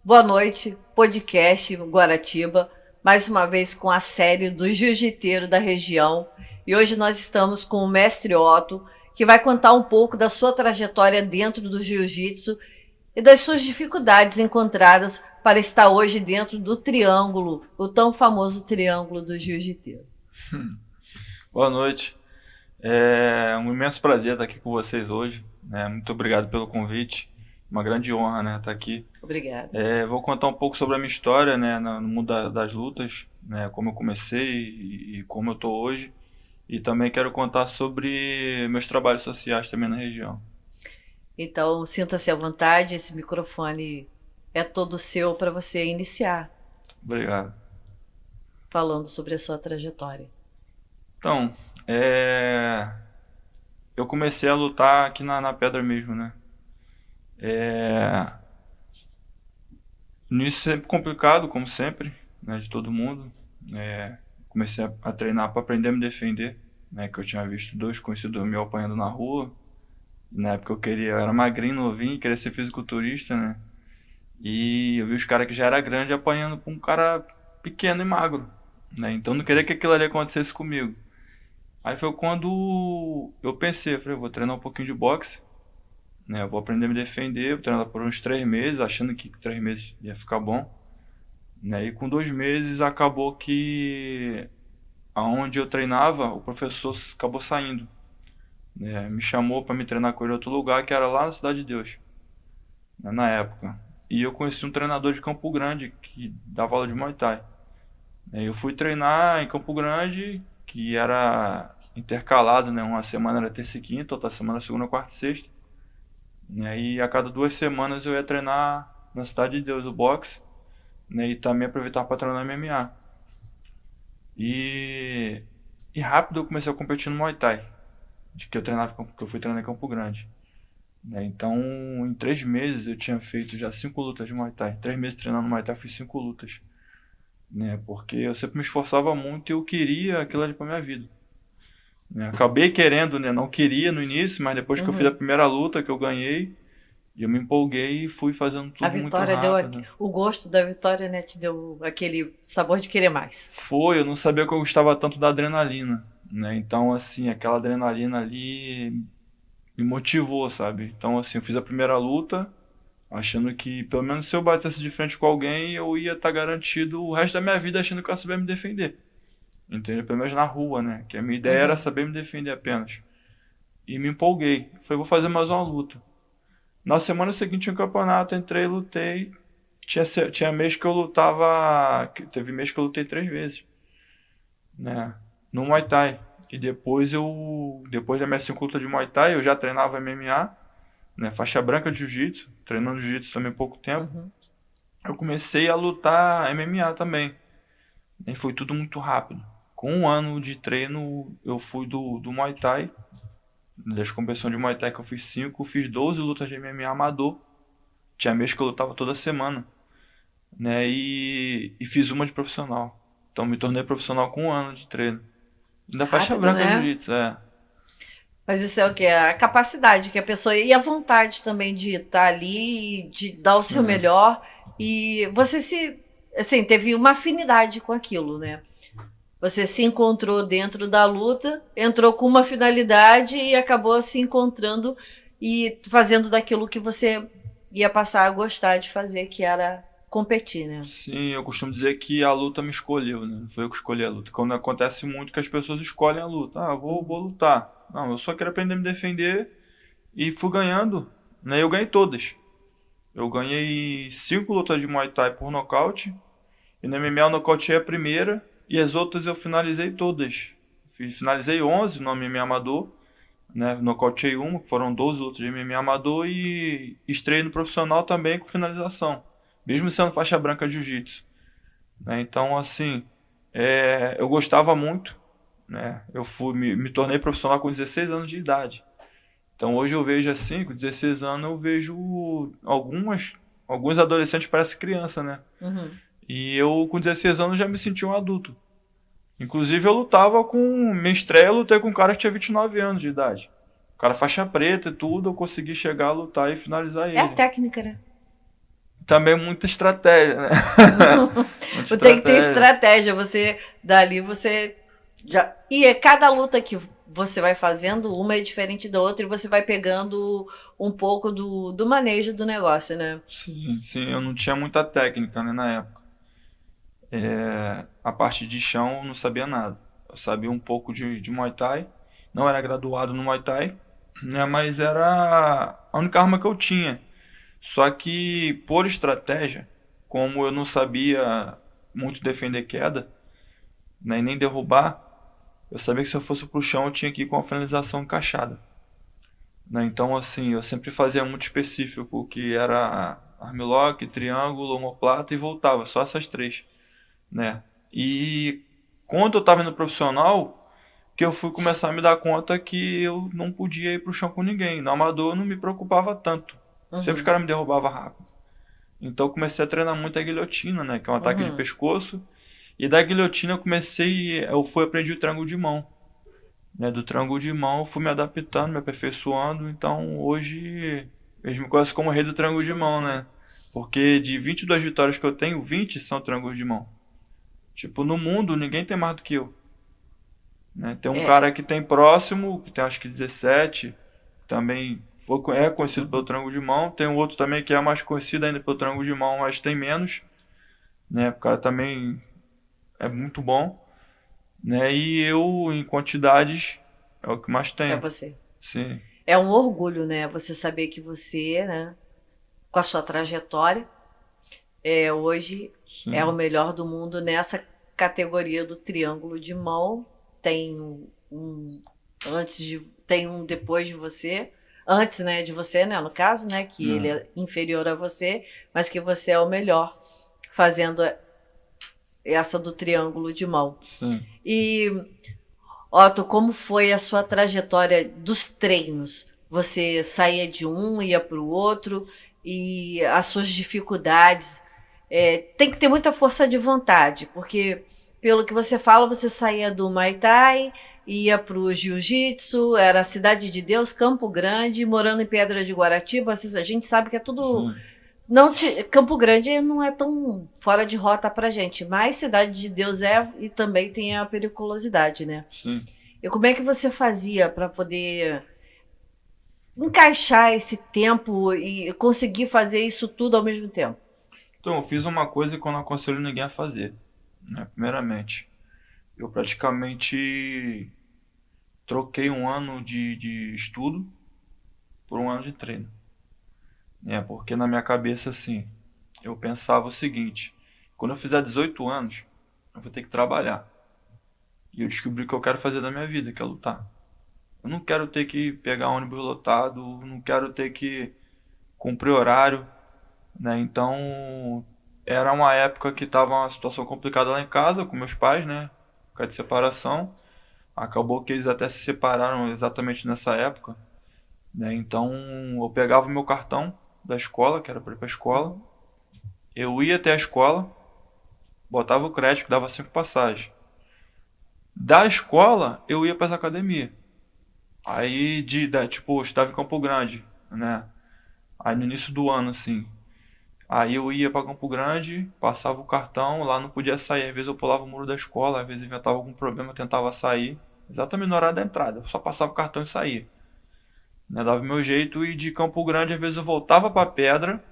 Boa noite, podcast Guaratiba, mais uma vez com a série do Jiu-Jiteiro da região. E hoje nós estamos com o mestre Otto, que vai contar um pouco da sua trajetória dentro do Jiu-Jitsu e das suas dificuldades encontradas para estar hoje dentro do triângulo, o tão famoso triângulo do Jiu-Jiteiro. Boa noite. É um imenso prazer estar aqui com vocês hoje, né? Muito obrigado pelo convite. Uma grande honra, né, estar aqui. Obrigada. Vou contar um pouco sobre a minha história, né, no mundo das lutas, né, como eu comecei e como eu estou hoje. E também quero contar sobre meus trabalhos sociais também na região. Então, sinta-se à vontade, esse microfone é todo seu para você iniciar Obrigado. falando sobre a sua trajetória. Então, eu comecei a lutar aqui na pedra mesmo, né? É, No início sempre complicado, como sempre, né, de todo mundo. Comecei a treinar para aprender a me defender, né, que eu tinha visto dois conhecidos meus apanhando na rua. Na época eu era magrinho, novinho, queria ser fisiculturista, né? E eu vi os caras que já era grande apanhando com um cara pequeno e magro, né? Então eu não queria que aquilo ali acontecesse comigo. Aí foi quando eu pensei, eu falei, vou treinar um pouquinho de boxe, né? Eu vou aprender a me defender, vou treinar por uns 3 meses, achando que 3 meses ia ficar bom. Né? E com 2 meses acabou que aonde eu treinava, o professor acabou saindo. Né? Me chamou para me treinar com ele em outro lugar, que era lá na Cidade de Deus, né? Na época. E eu conheci um treinador de Campo Grande que dava aula de Muay Thai. Eu fui treinar em Campo Grande, que era intercalado, né? Uma semana era terça e quinta, outra semana segunda, quarta e sexta. E a cada 2 semanas eu ia treinar na Cidade de Deus o boxe, né? E também aproveitar para treinar MMA. E, e rápido eu comecei a competir no Muay Thai, de que eu treinava, que eu fui treinar em Campo Grande. Né? Então, em 3 meses eu tinha feito já 5 lutas de Muay Thai. 3 meses treinando Muay Thai, eu fiz 5 lutas. Né? Porque eu sempre me esforçava muito e eu queria aquilo ali pra minha vida. Né? Acabei querendo, né? Não queria no início, mas depois que eu fiz a Uhum. primeira luta que eu ganhei, eu me empolguei e fui fazendo A tudo muito vitória deu rápido. o gosto da vitória, né? Te deu aquele sabor de querer mais. Eu não sabia que eu gostava tanto da adrenalina. Né? Então, assim, aquela adrenalina ali me motivou, sabe? Então, assim, eu fiz a primeira luta, achando que pelo menos se eu batesse de frente com alguém, eu ia estar garantido o resto da minha vida achando que eu ia saber me defender. Entendeu? Pelo menos na rua, né? Que a minha ideia era Uhum. saber me defender apenas. E me empolguei. Falei, vou fazer mais uma luta. Na semana seguinte, no campeonato, entrei, lutei. Tinha mês que eu lutava. Teve mês que eu lutei 3 vezes, né? No Muay Thai. E depois da minha 5 lutas de Muay Thai, eu já treinava MMA, né? Faixa branca de Jiu-Jitsu, treinando Jiu-Jitsu também há pouco tempo. Uhum. Eu comecei a lutar MMA também. E foi tudo muito rápido. Com 1 ano de treino, eu fui do Muay Thai. Das competições de Muay Thai que eu fiz 5, fiz 12 lutas de MMA amador. Tinha mês que eu lutava toda semana. Né? E fiz uma de profissional. Então me tornei profissional com 1 ano de treino. Da faixa Rápido, branca de né? Jiu-Jitsu, é. Mas isso é o quê? A capacidade que a pessoa e a vontade também de estar ali, de dar o seu Sim. melhor. E você assim, teve uma afinidade com aquilo, né? Você se encontrou dentro da luta, entrou com uma finalidade e acabou se encontrando e fazendo daquilo que você ia passar a gostar de fazer, que era competir, né? Sim, eu costumo dizer que a luta me escolheu, né? Não foi eu que escolhi a luta. Quando acontece muito que as pessoas escolhem a luta. Ah, vou lutar. Não, eu só quero aprender a me defender e fui ganhando, né? Eu ganhei todas. Eu ganhei 5 lutas de Muay Thai por nocaute. E no MMA eu nocauteei a primeira e as outras eu finalizei todas. Finalizei 11 no MMA amador, né? Nocauteei uma, que foram 12 lutas de MMA amador e estreiei no profissional também com finalização. Mesmo sendo faixa branca de jiu-jitsu. Né? Então, assim, eu gostava muito. Né? Me tornei profissional com 16 anos de idade. Então hoje eu vejo assim, com 16 anos eu vejo alguns adolescentes parecem criança, né? Uhum. E eu com 16 anos já me senti um adulto. Inclusive eu lutava com. Minha estreia eu lutei com um cara que tinha 29 anos de idade. O cara faixa preta e tudo, eu consegui chegar a lutar e finalizar É a ele. técnica, né? Também muita estratégia, né? Muita Tem que ter estratégia. estratégia. Você, dali, você já. E é cada luta que você vai fazendo, uma é diferente da outra, e você vai pegando um pouco do manejo do negócio, né? Sim, sim, eu não tinha muita técnica, né, na época. A parte de chão eu não sabia nada. Eu sabia um pouco de Muay Thai. Não era graduado no Muay Thai, né, mas era a única arma que eu tinha. Só que por estratégia, como eu não sabia muito defender queda, né, e nem derrubar, eu sabia que se eu fosse pro chão eu tinha que ir com a finalização encaixada. Né? Então, assim, eu sempre fazia muito específico, que era armlock, triângulo, omoplata e voltava, só essas três, né? E quando eu estava indo profissional, que eu fui começar a me dar conta que eu não podia ir pro chão com ninguém. No amador eu não me preocupava tanto. Sempre os Uhum, caras me derrubavam rápido. Então eu comecei a treinar muito a guilhotina, né? Que é um ataque de uhum. pescoço. E da guilhotina eu fui aprendi o triângulo de mão. Né? Do triângulo de mão eu fui me adaptando, me aperfeiçoando. Então hoje eles me conhecem como rei do triângulo de mão, né? Porque de 22 vitórias que eu tenho, 20 são triângulos de mão. Tipo, no mundo ninguém tem mais do que eu. Né? Tem um É. cara que tem próximo, que tem acho que 17, também é conhecido pelo Uhum. triângulo de mão. Tem um outro também que é mais conhecido ainda pelo triângulo de mão, mas tem menos. Né? O cara também é muito bom. Né? E eu, em quantidades, é o que mais É tenho. você. Sim, É um orgulho, né? Você saber que você, né, com a sua trajetória, hoje é o sim. melhor do mundo nessa categoria do triângulo de mão. Tem um antes de, tem um depois de você, antes, né, de você, né, no caso, né, que ele É, é inferior a você, mas que você é o melhor fazendo essa do triângulo de mão. sim. E Otto, como foi a sua trajetória dos treinos? Você saía de um, ia para o outro, e as suas dificuldades. Tem que ter muita força de vontade, porque, pelo que você fala, você saía do Muay Thai, ia para o Jiu-Jitsu, era Cidade de Deus, Campo Grande, morando em Pedra de Guaratiba. A gente sabe que é tudo. Sim, Não Campo Grande não é tão fora de rota para gente, mas Cidade de Deus é, e também tem a periculosidade, né? sim. E como é que você fazia para poder encaixar esse tempo e conseguir fazer isso tudo ao mesmo tempo? Então, eu fiz uma coisa que eu não aconselho ninguém a fazer. Né? Primeiramente, eu praticamente troquei um ano de estudo por um ano de treino. Né? Porque na minha cabeça, assim, eu pensava o seguinte: quando eu fizer 18 anos, eu vou ter que trabalhar. E eu descobri o que eu quero fazer da minha vida, que é lutar. Eu não quero ter que pegar ônibus lotado, não quero ter que cumprir horário, né? Então, era uma época que estava uma situação complicada lá em casa com meus pais, né? Por causa de separação. Acabou que eles até se separaram exatamente nessa época, né? Então, eu pegava o meu cartão da escola, que era para ir para a escola, Uhum. eu ia até a escola, botava o crédito, dava 5 passagens. Da escola, eu ia para as academias. Aí, tipo, eu estava em Campo Grande, né? Aí no início do ano, assim. Aí eu ia para Campo Grande, passava o cartão, lá não podia sair. Às vezes eu pulava o muro da escola, às vezes inventava algum problema, eu tentava sair. Exatamente no horário da entrada. Eu só passava o cartão e saía. Né? Dava o meu jeito e de Campo Grande, às vezes eu voltava para Pedra,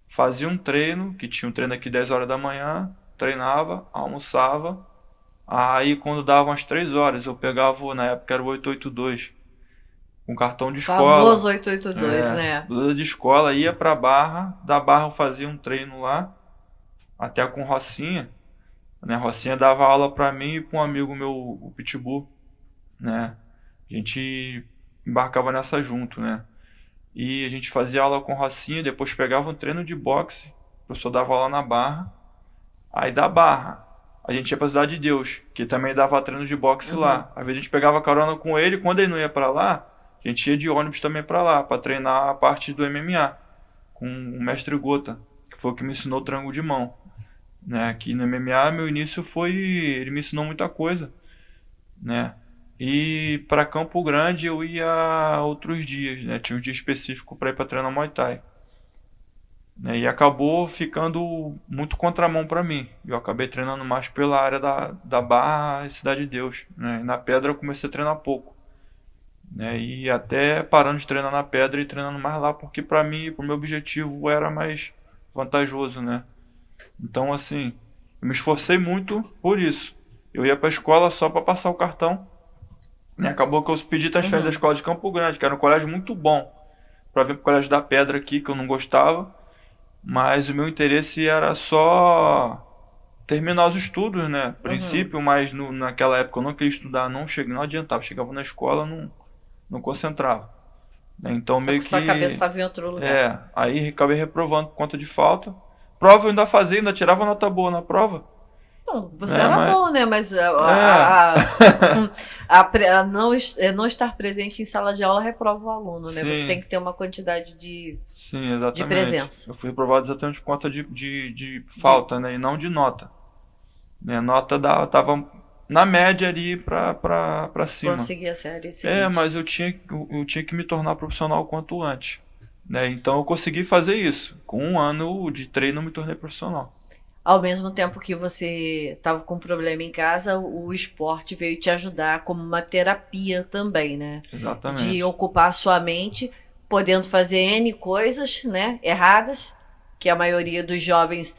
fazia um treino, que tinha um treino aqui 10 horas da manhã, treinava, almoçava. Aí quando dava umas 3 horas, eu pegava, na época era o 882, com cartão de Famoso escola. 882, né? Blusa de escola, ia pra Barra, da Barra eu fazia um treino lá, até com Rocinha, né? Rocinha dava aula pra mim e pra um amigo meu, o Pitbull, né? A gente embarcava nessa junto, né? E a gente fazia aula com Rocinha, depois pegava um treino de boxe, o professor dava aula na Barra, aí da Barra a gente ia pra Cidade de Deus, que também dava treino de boxe Uhum. lá. Às vezes a gente pegava carona com ele, quando ele não ia pra lá, a gente ia de ônibus também pra lá, pra treinar a parte do MMA, com o mestre Gota, que foi o que me ensinou o triângulo de mão. Né? Aqui no MMA, meu início foi. Ele me ensinou muita coisa. Né? E para Campo Grande eu ia outros dias, né? Tinha um dia específico para ir para treinar Muay Thai. né? E acabou ficando muito contramão para mim. Eu acabei treinando mais pela área da Barra e Cidade de Deus, né? E na Pedra eu comecei a treinar pouco, né? E até parando de treinar na Pedra e treinando mais lá, porque para mim, pro meu objetivo era mais vantajoso, né? Então, assim, eu me esforcei muito por isso. Eu ia pra escola só para passar o cartão, né? Acabou que eu pedi transferência da Uhum. escola de Campo Grande, que era um colégio muito bom, para vir pro colégio da Pedra aqui, que eu não gostava, mas o meu interesse era só terminar os estudos, né? Uhum. Princípio, mas naquela época eu não queria estudar, não adiantava. Chegava na escola, não concentrava, né? Então É meio porque sua cabeça que estava em outro lugar. aí acabei reprovando por conta de falta. Prova eu ainda fazia, ainda tirava nota boa na prova, Então, você né? era Mas bom, né? Mas é, a não estar presente em sala de aula reprova o aluno, né? Você tem sim, que ter uma quantidade sim, de exatamente. presença. Eu fui reprovado exatamente por conta de De, falta, né? E não de nota. Minha nota tava na média ali pra cima. conseguir a série É, seguinte. mas eu tinha que me tornar profissional o quanto antes, né? Então eu consegui fazer isso. Com um ano de treino eu me tornei profissional. Ao mesmo tempo que você estava com problema em casa, o esporte veio te ajudar como uma terapia também, né? De Exatamente. ocupar a sua mente, podendo fazer N coisas, né? Erradas, que a maioria dos jovens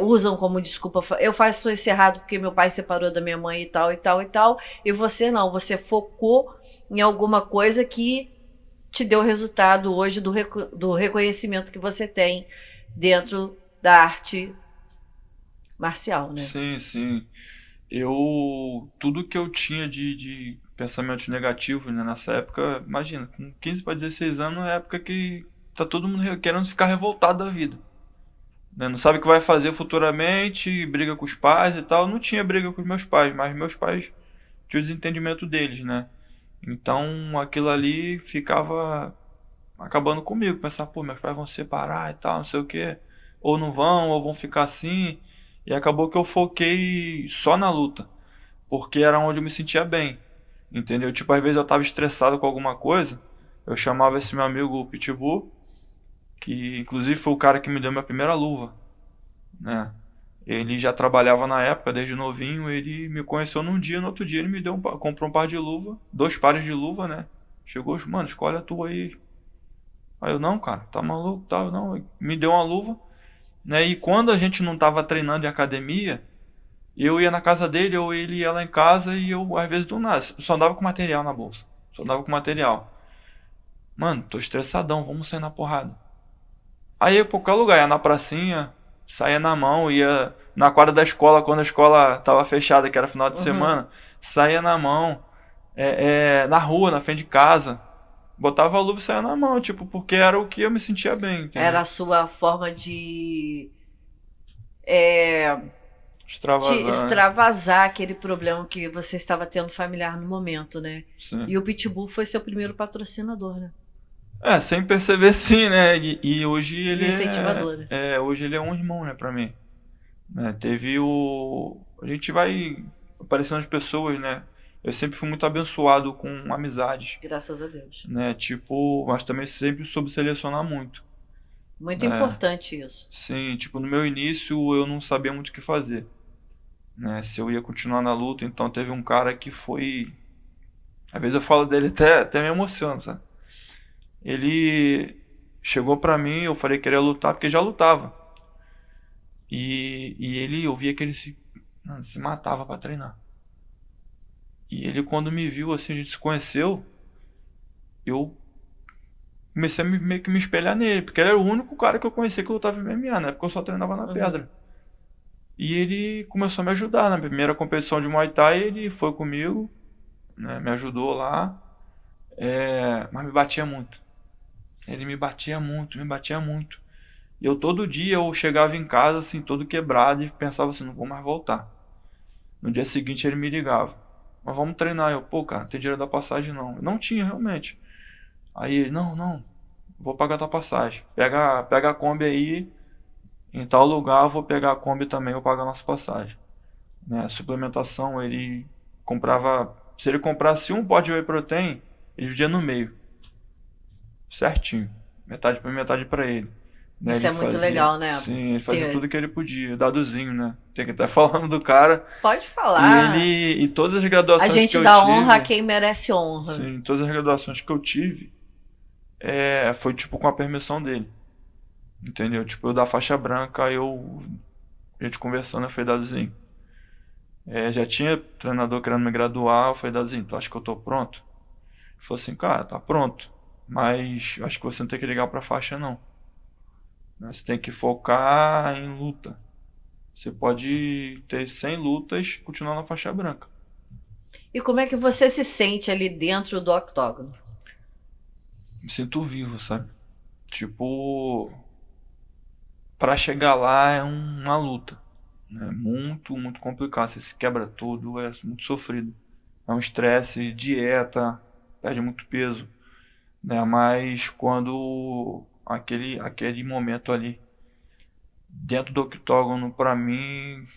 usam como desculpa. Eu faço isso errado porque meu pai separou da minha mãe e tal, e tal, e tal. E você não, você focou em alguma coisa que te deu o resultado hoje do reconhecimento que você tem dentro da arte marcial, né? Sim, sim. Tudo que eu tinha de pensamentos negativos, né, nessa época, imagina, com 15 para 16 anos é a época que tá todo mundo querendo ficar revoltado da vida, né? Não sabe o que vai fazer futuramente, briga com os pais e tal. Não tinha briga com os meus pais, mas meus pais tinham o desentendimento deles, né? Então aquilo ali ficava acabando comigo. Pensar, pô, meus pais vão se separar e tal, não sei o quê. Ou não vão, ou vão ficar assim. E acabou que eu foquei só na luta, porque era onde eu me sentia bem. Entendeu? Tipo, às vezes eu tava estressado com alguma coisa, eu chamava esse meu amigo Pitbull, que inclusive foi o cara que me deu minha primeira luva, né? Ele já trabalhava na época, desde novinho, ele me conheceu num dia, no outro dia ele me deu comprou um par de luva, dois pares de luva, né? Chegou, mano, escolhe a tua aí. Aí eu, não, cara, tá maluco, tá, não. Me deu uma luva, né? E quando a gente não tava treinando em academia, eu ia na casa dele, ou ele ia lá em casa, e eu, às vezes, do nada, só andava com material na bolsa. Só andava com material. Mano, tô estressadão, vamos sair na porrada. Aí ia pra qualquer lugar, ia na pracinha, saía na mão, ia na quadra da escola, quando a escola tava fechada, que era final de Uhum. semana, saía na mão, na rua, na frente de casa. Botava a luva e saía na mão, tipo, porque era o que eu me sentia bem, Era entendeu? a sua forma de é, te Extravasar, né? extravasar aquele problema que você estava tendo familiar no momento, né? Sim. E o Pitbull foi seu primeiro patrocinador, né? É, sem perceber sim, né? E hoje E ele o incentivador, né? hoje ele é um irmão, né, pra mim. Né? Teve o. A gente vai aparecendo as pessoas, né? Eu sempre fui muito abençoado com amizades, Graças a Deus. né? Tipo, mas também sempre soube selecionar muito, Muito né? importante isso. Sim, tipo, no meu início eu não sabia muito o que fazer, né? Se eu ia continuar na luta, então teve um cara que foi. Às vezes eu falo dele até me emociona, sabe? Ele chegou pra mim, eu falei que queria lutar porque já lutava. E ele, eu via que ele se matava pra treinar. E ele, quando me viu, assim, a gente se conheceu, eu comecei a meio que me espelhar nele, porque ele era o único cara que eu conhecia que lutava em MMA, né? Porque eu só treinava na Uhum. pedra. E ele começou a me ajudar. Na primeira competição de Muay Thai, ele foi comigo, né? Me ajudou lá, mas me batia muito. Ele me batia muito, me batia muito. E eu todo dia eu chegava em casa, assim, todo quebrado, e pensava assim, não vou mais voltar. No dia seguinte ele me ligava. Mas vamos treinar. Eu, pô, cara, não tem dinheiro da passagem não. Eu não tinha, realmente. Aí ele, não, vou pagar tua passagem. Pega a Kombi aí, em tal lugar eu vou pegar a Kombi também, vou pagar a nossa passagem. Né? Suplementação, ele comprava. Se ele comprasse um pote de whey protein, ele dividia no meio. Certinho. Metade pra mim, metade pra ele. Né? Isso Ele é muito fazia, legal, né? sim, ele fazia Ter- tudo que ele podia, dadozinho, né? Tem que estar falando do cara. Pode E falar. ele, e todas as A graduações que gente eu dá honra a tive, quem merece honra. sim, todas as graduações que eu tive, foi tipo com a permissão dele. Entendeu? Tipo, eu da faixa branca, a gente conversando, eu falei, dadozinho. Já tinha treinador querendo me graduar, eu falei, dadozinho, tu acha que eu tô pronto? Ele falou assim, cara, tá pronto. Mas eu acho que você não tem que ligar pra faixa, não. Você tem que focar em luta. Você pode ter 100 lutas e continuar na faixa branca. E como é que você se sente ali dentro do octógono? Me sinto vivo, sabe? Tipo, pra chegar lá é uma luta. Né? Muito, muito complicado. Você se quebra todo, é muito sofrido. É um estresse, dieta, perde muito peso. Né? Mas quando aquele momento ali, dentro do octógono, pra mim,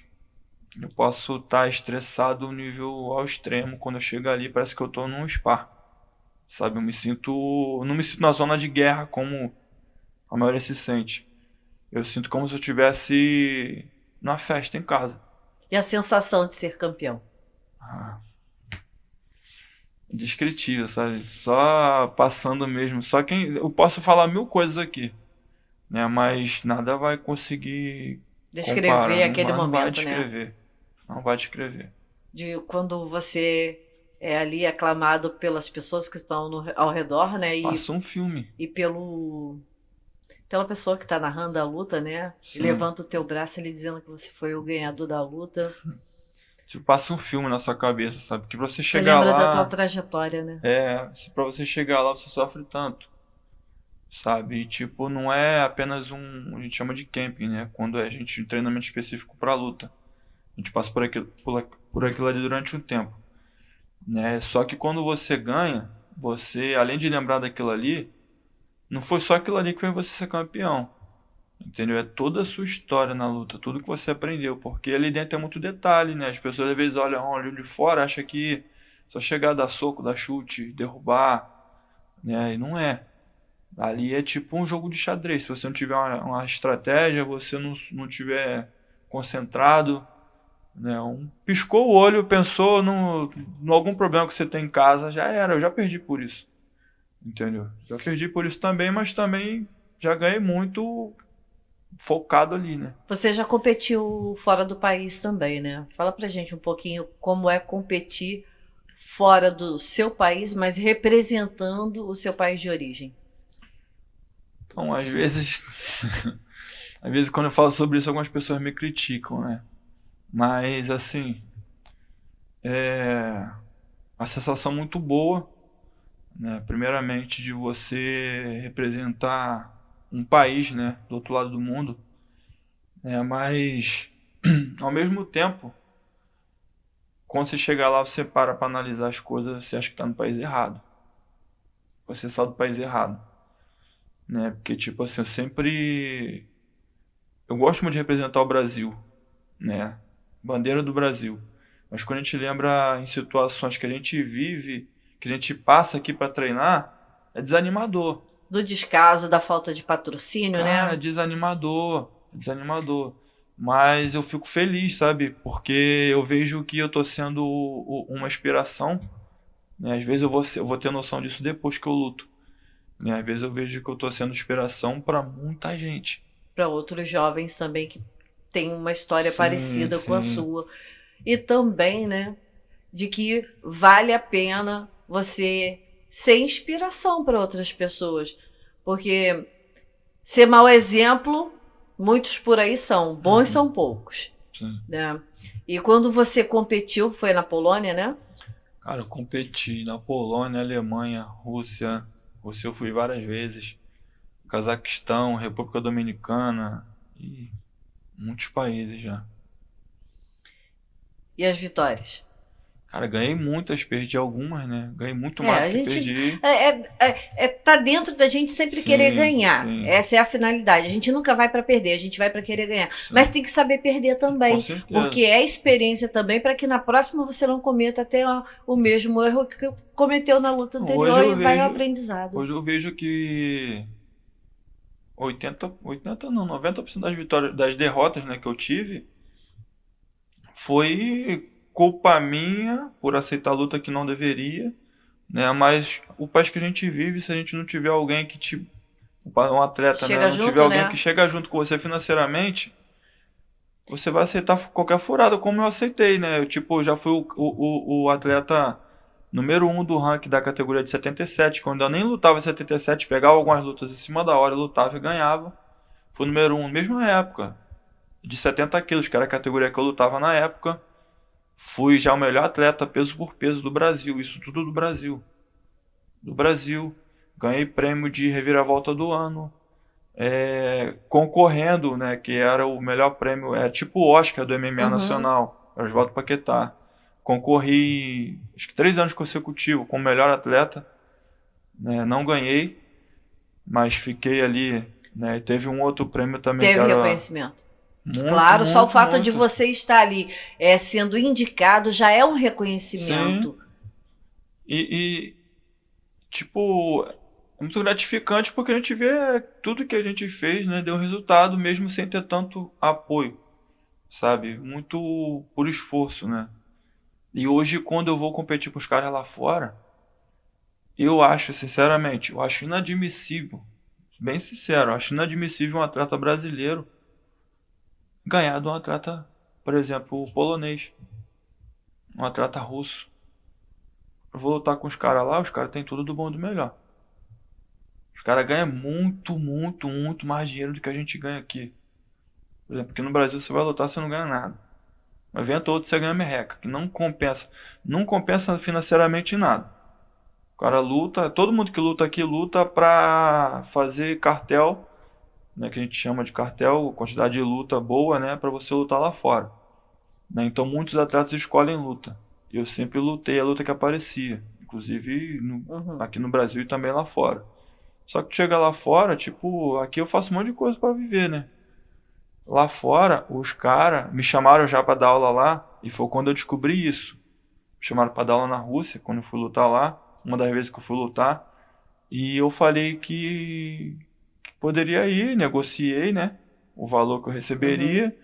eu posso estar estressado nível ao extremo. Quando eu chego ali, parece que eu tô num spa. Sabe? Não me sinto na zona de guerra como a maioria se sente. Eu sinto como se eu estivesse na festa em casa. E a sensação de ser campeão? Ah, descritível, sabe? Só passando mesmo. Só quem. Eu posso falar mil coisas aqui, né? Mas nada vai conseguir comparar. Descrever aquele Não vai momento, né? descrever. Não vai descrever. De quando você é ali aclamado pelas pessoas que estão ao redor, né? Passa um filme. E pela pessoa que está narrando a luta, né? E Sim. levanta o teu braço ali dizendo que você foi o ganhador da luta. Tipo, passa um filme na sua cabeça, sabe? Que pra você Você chegar lembra da tua lá. trajetória, né? Pra você chegar lá, você sofre tanto. Sabe? E, tipo, não é apenas a gente chama de camping, né? Quando a gente um treinamento específico pra luta. A gente passa por aquilo ali durante um tempo, né? Só que quando você ganha, você, além de lembrar daquilo ali, não foi só aquilo ali que fez você ser campeão. Entendeu? É toda a sua história na luta, tudo que você aprendeu, porque ali dentro é muito detalhe, né? As pessoas às vezes olham de fora, acham que só chegar a dar soco, dar chute, derrubar, né? E não é. Ali é tipo um jogo de xadrez. Se você não tiver uma estratégia, você não tiver concentrado, né? Piscou o olho, pensou no algum problema que você tem em casa, já era. Eu já perdi por isso. Entendeu? Já perdi por isso também, mas também já ganhei muito focado ali, né? Você já competiu fora do país também, né? Fala pra gente um pouquinho como é competir fora do seu país, mas representando o seu país de origem. Então, às vezes, às vezes quando eu falo sobre isso, algumas pessoas me criticam, né? Mas, assim, é uma sensação muito boa, né? Primeiramente de você representar um país, né? Do outro lado do mundo, né? Mas, ao mesmo tempo, quando você chegar lá, você para analisar as coisas, você acha que tá no país errado. Você sai do país errado, né? Porque, tipo assim, eu gosto muito de representar o Brasil, né? Bandeira do Brasil. Mas quando a gente lembra em situações que a gente vive, que a gente passa aqui para treinar, é desanimador. Do descaso, da falta de patrocínio, Cara, né? desanimador, desanimador. Mas eu fico feliz, sabe? Porque eu vejo que eu tô sendo uma inspiração, né? Às vezes eu vou ter noção disso depois que eu luto, né? Às vezes eu vejo que eu tô sendo inspiração para muita gente. Para outros jovens também que têm uma história Sim, parecida com a sim. sua. E também, né, de que vale a pena você ser inspiração para outras pessoas. Porque ser mau exemplo, muitos por aí são, bons são poucos. Sim. Né? E quando você competiu, foi na Polônia, né? Cara, eu competi na Polônia, Alemanha, Rússia. Rússia eu fui várias vezes. Cazaquistão, República Dominicana e muitos países já. E as vitórias? Cara, ganhei muitas, perdi algumas, né? Ganhei muito mais A do que gente perdi. tá dentro da gente sempre querer Sim, ganhar. sim, Essa é a finalidade. A gente nunca vai para perder, a gente vai para querer ganhar. sim. Mas tem que saber perder Com também, certeza. porque é experiência também para que na próxima você não cometa até o mesmo erro que cometeu na luta Não, anterior e vai ao aprendizado. Hoje eu vejo que 80 não, 90% das vitórias, das derrotas, né, que eu tive, foi culpa minha por aceitar luta que não deveria, né? Mas o país que a gente vive, se a gente não tiver alguém que um atleta, né, Chega não tiver junto, alguém que né? chega junto com você financeiramente, você vai aceitar qualquer furada, como eu aceitei, né? Eu, tipo, já fui o atleta número um do ranking da categoria de 77, quando eu nem lutava em 77, pegava algumas lutas em cima da hora, lutava e ganhava. Fui número um, mesma época, de 70 quilos, que era a categoria que eu lutava na época. Fui já o melhor atleta peso por peso do Brasil, isso tudo do Brasil. Do Brasil. Ganhei prêmio de reviravolta do ano. Concorrendo, né, que era o melhor prêmio, é tipo o Oscar do MMA Uhum. nacional, Oswaldo Paquetá. Concorri, acho que 3 anos consecutivos como melhor atleta, né, não ganhei, mas fiquei ali, né, teve um outro prêmio também que Teve era reconhecimento. muito, Claro, só o muito, fato de muito, você estar ali sendo indicado já é um sim, reconhecimento. e tipo, é muito gratificante porque a gente vê tudo que a gente fez, né, deu resultado mesmo sem ter tanto apoio, sabe? Muito por esforço, né? E hoje, quando eu vou competir com os caras lá fora, eu acho, sinceramente, eu acho inadmissível, bem sincero, eu acho inadmissível um atleta brasileiro ganhar de um atleta, por exemplo, polonês, um atleta russo. Eu vou lutar com os caras lá, os caras têm tudo do bom e do melhor. Os caras ganham muito, muito, muito mais dinheiro do que a gente ganha aqui. Por exemplo, aqui no Brasil você vai lutar, você não ganha nada. Um evento ou outro você ganha merreca, que não compensa. Não compensa financeiramente nada. O cara luta, todo mundo que luta aqui luta pra fazer cartel, né, que a gente chama de cartel, quantidade de luta boa, né, pra você lutar lá fora. Né? Então muitos atletas escolhem luta. Eu sempre lutei a luta que aparecia, inclusive Uhum. aqui no Brasil e também lá fora. Só que chega lá fora, tipo, aqui eu faço um monte de coisa pra viver, né? Lá fora, os caras me chamaram já pra dar aula lá, e foi quando eu descobri isso. Me chamaram pra dar aula na Rússia, quando eu fui lutar lá, uma das vezes que eu fui lutar. E eu falei que poderia ir, negociei, né? O valor que eu Uhum. receberia.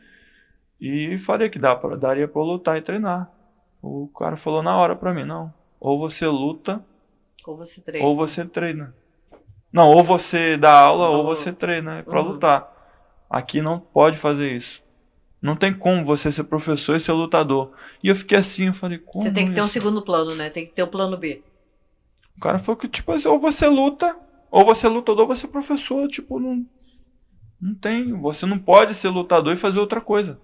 E falei que daria pra eu lutar e treinar. O cara falou na hora pra mim, não. Ou você luta, Ou você ou treina. você treina. Não, ou você dá aula, ou você Alô? treina pra Uhum. lutar. Aqui não pode fazer isso. Não tem como você ser professor e ser lutador. E eu fiquei assim, eu falei, Você tem como que ter um isso? segundo plano, né? Tem que ter o plano B. O cara falou que, tipo assim, ou você luta, ou você é lutador, ou você é professor. Tipo, não, não tem. Você não pode ser lutador e fazer outra coisa.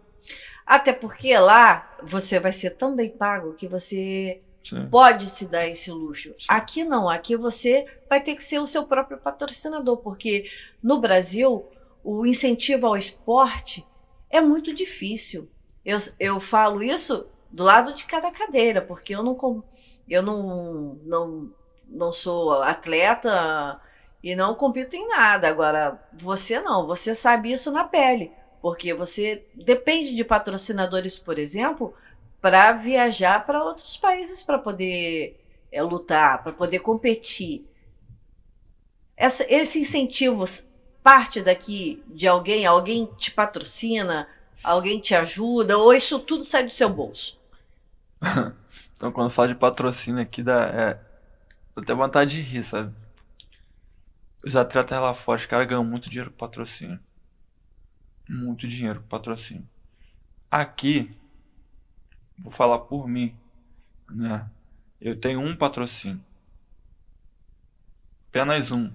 Até porque lá você vai ser tão bem pago que você Sim, pode se dar esse luxo. sim. Aqui não, aqui você vai ter que ser o seu próprio patrocinador, porque no Brasil o incentivo ao esporte é muito difícil. Eu falo isso do lado de cada cadeira, porque eu não sou atleta e não compito em nada. Agora, você não, você sabe isso na pele, porque você depende de patrocinadores, por exemplo, para viajar para outros países para poder lutar, para poder competir. Esse incentivo parte daqui de alguém, alguém te patrocina, alguém te ajuda, ou isso tudo sai do seu bolso? Então, quando fala de patrocínio aqui, eu tenho vontade de rir, sabe? Os atletas lá fora, os caras ganham muito dinheiro com patrocínio. Muito dinheiro com patrocínio. Aqui, vou falar por mim, né? Eu tenho um patrocínio. Apenas um.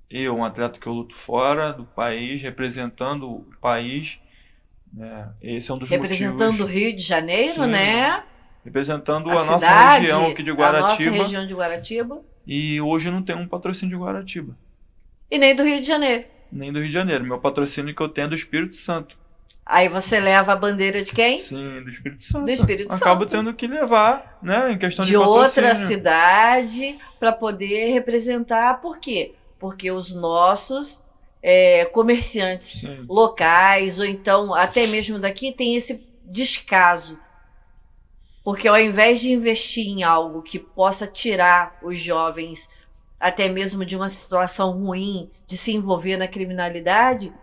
Eu, um atleta que eu luto fora do país, representando o país, né? Esse é um dos Representando o motivos, Rio de Janeiro, sim, né? representando A a nossa região aqui cidade, de a nossa Guaratiba. região de Guaratiba, E hoje eu não tenho um patrocínio de Guaratiba, e nem do Rio de Janeiro. nem do Rio de Janeiro. Meu patrocínio que eu tenho é do Espírito Santo. Aí você leva a bandeira de quem? Sim, do Espírito Do Santo. Espírito Acabo Santo. tendo que levar, né, em questão de De outra patrocínio. cidade para poder representar. Por quê? Porque os nossos comerciantes Sim, locais, ou então até mesmo daqui, tem esse descaso. Porque ao invés de investir em algo que possa tirar os jovens até mesmo de uma situação ruim, de se envolver na criminalidade,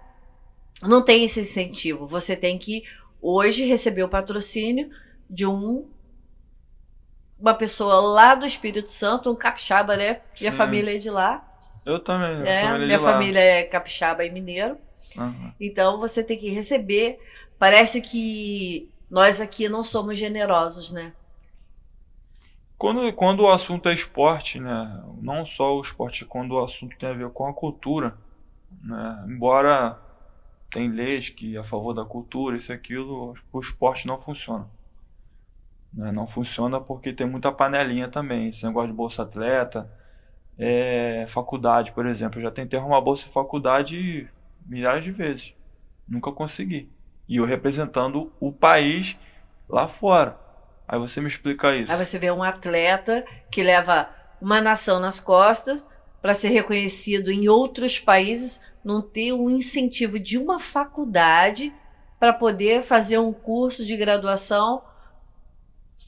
não tem esse incentivo. Você tem que, hoje, receber o patrocínio de uma pessoa lá do Espírito Santo, um capixaba, né? Minha Sim. família é de lá. Eu também, minha família é Minha de lá. família é capixaba e mineiro. Uhum. Então você tem que receber. Parece que nós aqui não somos generosos, né? Quando o assunto é esporte, né? Não só o esporte, quando o assunto tem a ver com a cultura, né? Embora tem leis que a favor da cultura, isso e aquilo, o esporte não funciona. Né? Não funciona porque tem muita panelinha também. Esse negócio de Bolsa Atleta, faculdade, por exemplo. Eu já tentei arrumar bolsa em faculdade milhares de vezes. Nunca consegui. E eu representando o país lá fora. Aí você me explica isso. Aí você vê um atleta que leva uma nação nas costas para ser reconhecido em outros países, não ter um incentivo de uma faculdade para poder fazer um curso de graduação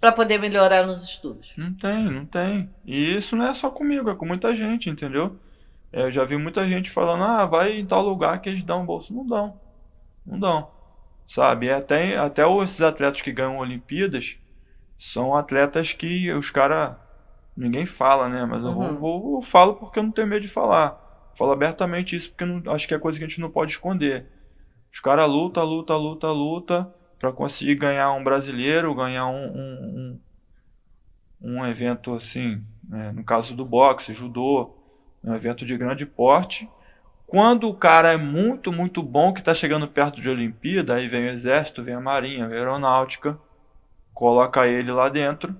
para poder melhorar nos estudos. Não tem, não tem. E isso não é só comigo, é com muita gente, entendeu? Eu já vi muita gente falando, vai em tal lugar que eles dão bolsa. Não dão. Não dão. Sabe? Até esses atletas que ganham Olimpíadas são atletas que os caras. Ninguém fala, né? Mas eu falo porque eu não tenho medo de falar. Falo abertamente isso porque acho que é coisa que a gente não pode esconder. Os caras luta pra conseguir ganhar um brasileiro, ganhar um evento assim, né? No caso do boxe, judô, um evento de grande porte. Quando o cara é muito, muito bom, que está chegando perto de Olimpíada, aí vem o Exército, vem a Marinha, vem a Aeronáutica, coloca ele lá dentro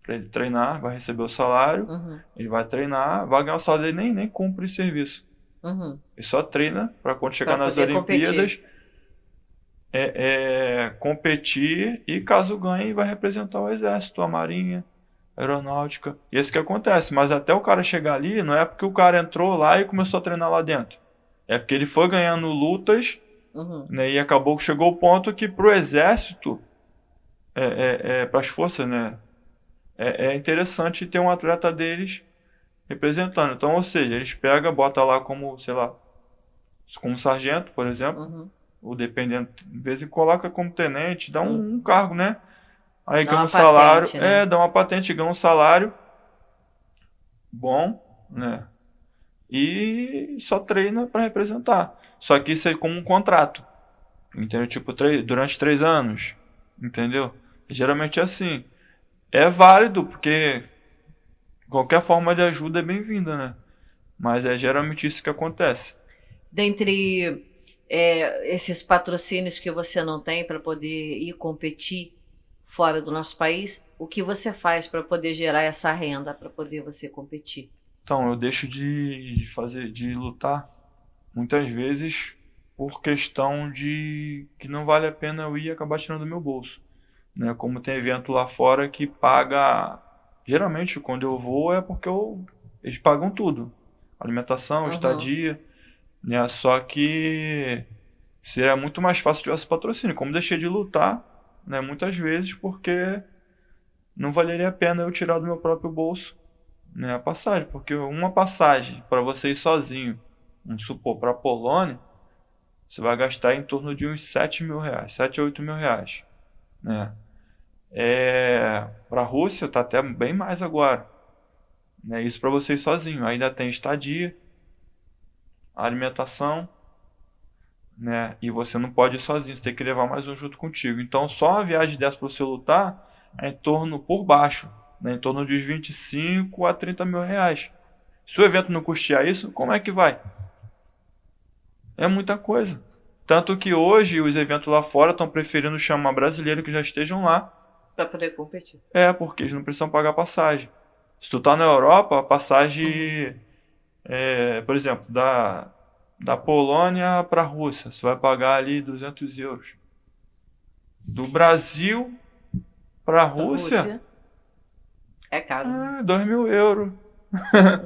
para ele treinar, vai receber o salário, ele vai treinar, vai ganhar o salário dele, nem cumpre serviço. Ele só treina para quando chegar nas Olimpíadas competir e caso ganhe vai representar o Exército, a Marinha, a Aeronáutica. E esse que acontece, mas até o cara chegar ali, não é porque o cara entrou lá e começou a treinar lá dentro. É porque ele foi ganhando lutas, né, e acabou que chegou o ponto que pro Exército, para as forças, né, é interessante ter um atleta deles representando. Então, ou seja, eles pegam, botam lá como, sei lá, como sargento, por exemplo, ou dependendo, às vezes coloca como tenente, dá um cargo, né? Aí ganha um salário, patente, né? dá uma patente, ganha um salário bom, né? E só treina para representar. Só que isso é como um contrato, entendeu? Tipo, durante 3 anos, entendeu? Geralmente é assim. É válido, porque qualquer forma de ajuda é bem-vinda, né? Mas é geralmente isso que acontece. Dentre esses patrocínios que você não tem para poder ir competir fora do nosso país, o que você faz para poder gerar essa renda, para poder você competir? Então, eu deixo de lutar muitas vezes por questão de que não vale a pena eu ir e acabar tirando do meu bolso. Né? Como tem evento lá fora que paga. Geralmente, quando eu vou, é porque eles pagam tudo: alimentação, estadia. Né? Só que seria muito mais fácil se tivesse patrocínio. Como deixei de lutar, né, muitas vezes, porque não valeria a pena eu tirar do meu próprio bolso, né, a passagem. Porque uma passagem para você ir sozinho, vamos supor, para a Polônia, você vai gastar em torno de uns 7 mil reais, 7 a 8 mil reais. Né? Para a Rússia está até bem mais agora. Né? Isso para você ir sozinho. Ainda tem estadia, alimentação, né? E você não pode ir sozinho, você tem que levar mais um junto contigo. Então só uma viagem dessa para você lutar é em torno, por baixo, né? Em torno de 25 a 30 mil reais. Se o evento não custear isso, como é que vai? É muita coisa. Tanto que hoje os eventos lá fora estão preferindo chamar brasileiros que já estejam lá. Para poder competir. Porque eles não precisam pagar passagem. Se tu tá na Europa, a passagem, por exemplo, da Polônia para a Rússia, você vai pagar ali 200 euros. Do Brasil para a Rússia, é caro. 2 mil euros.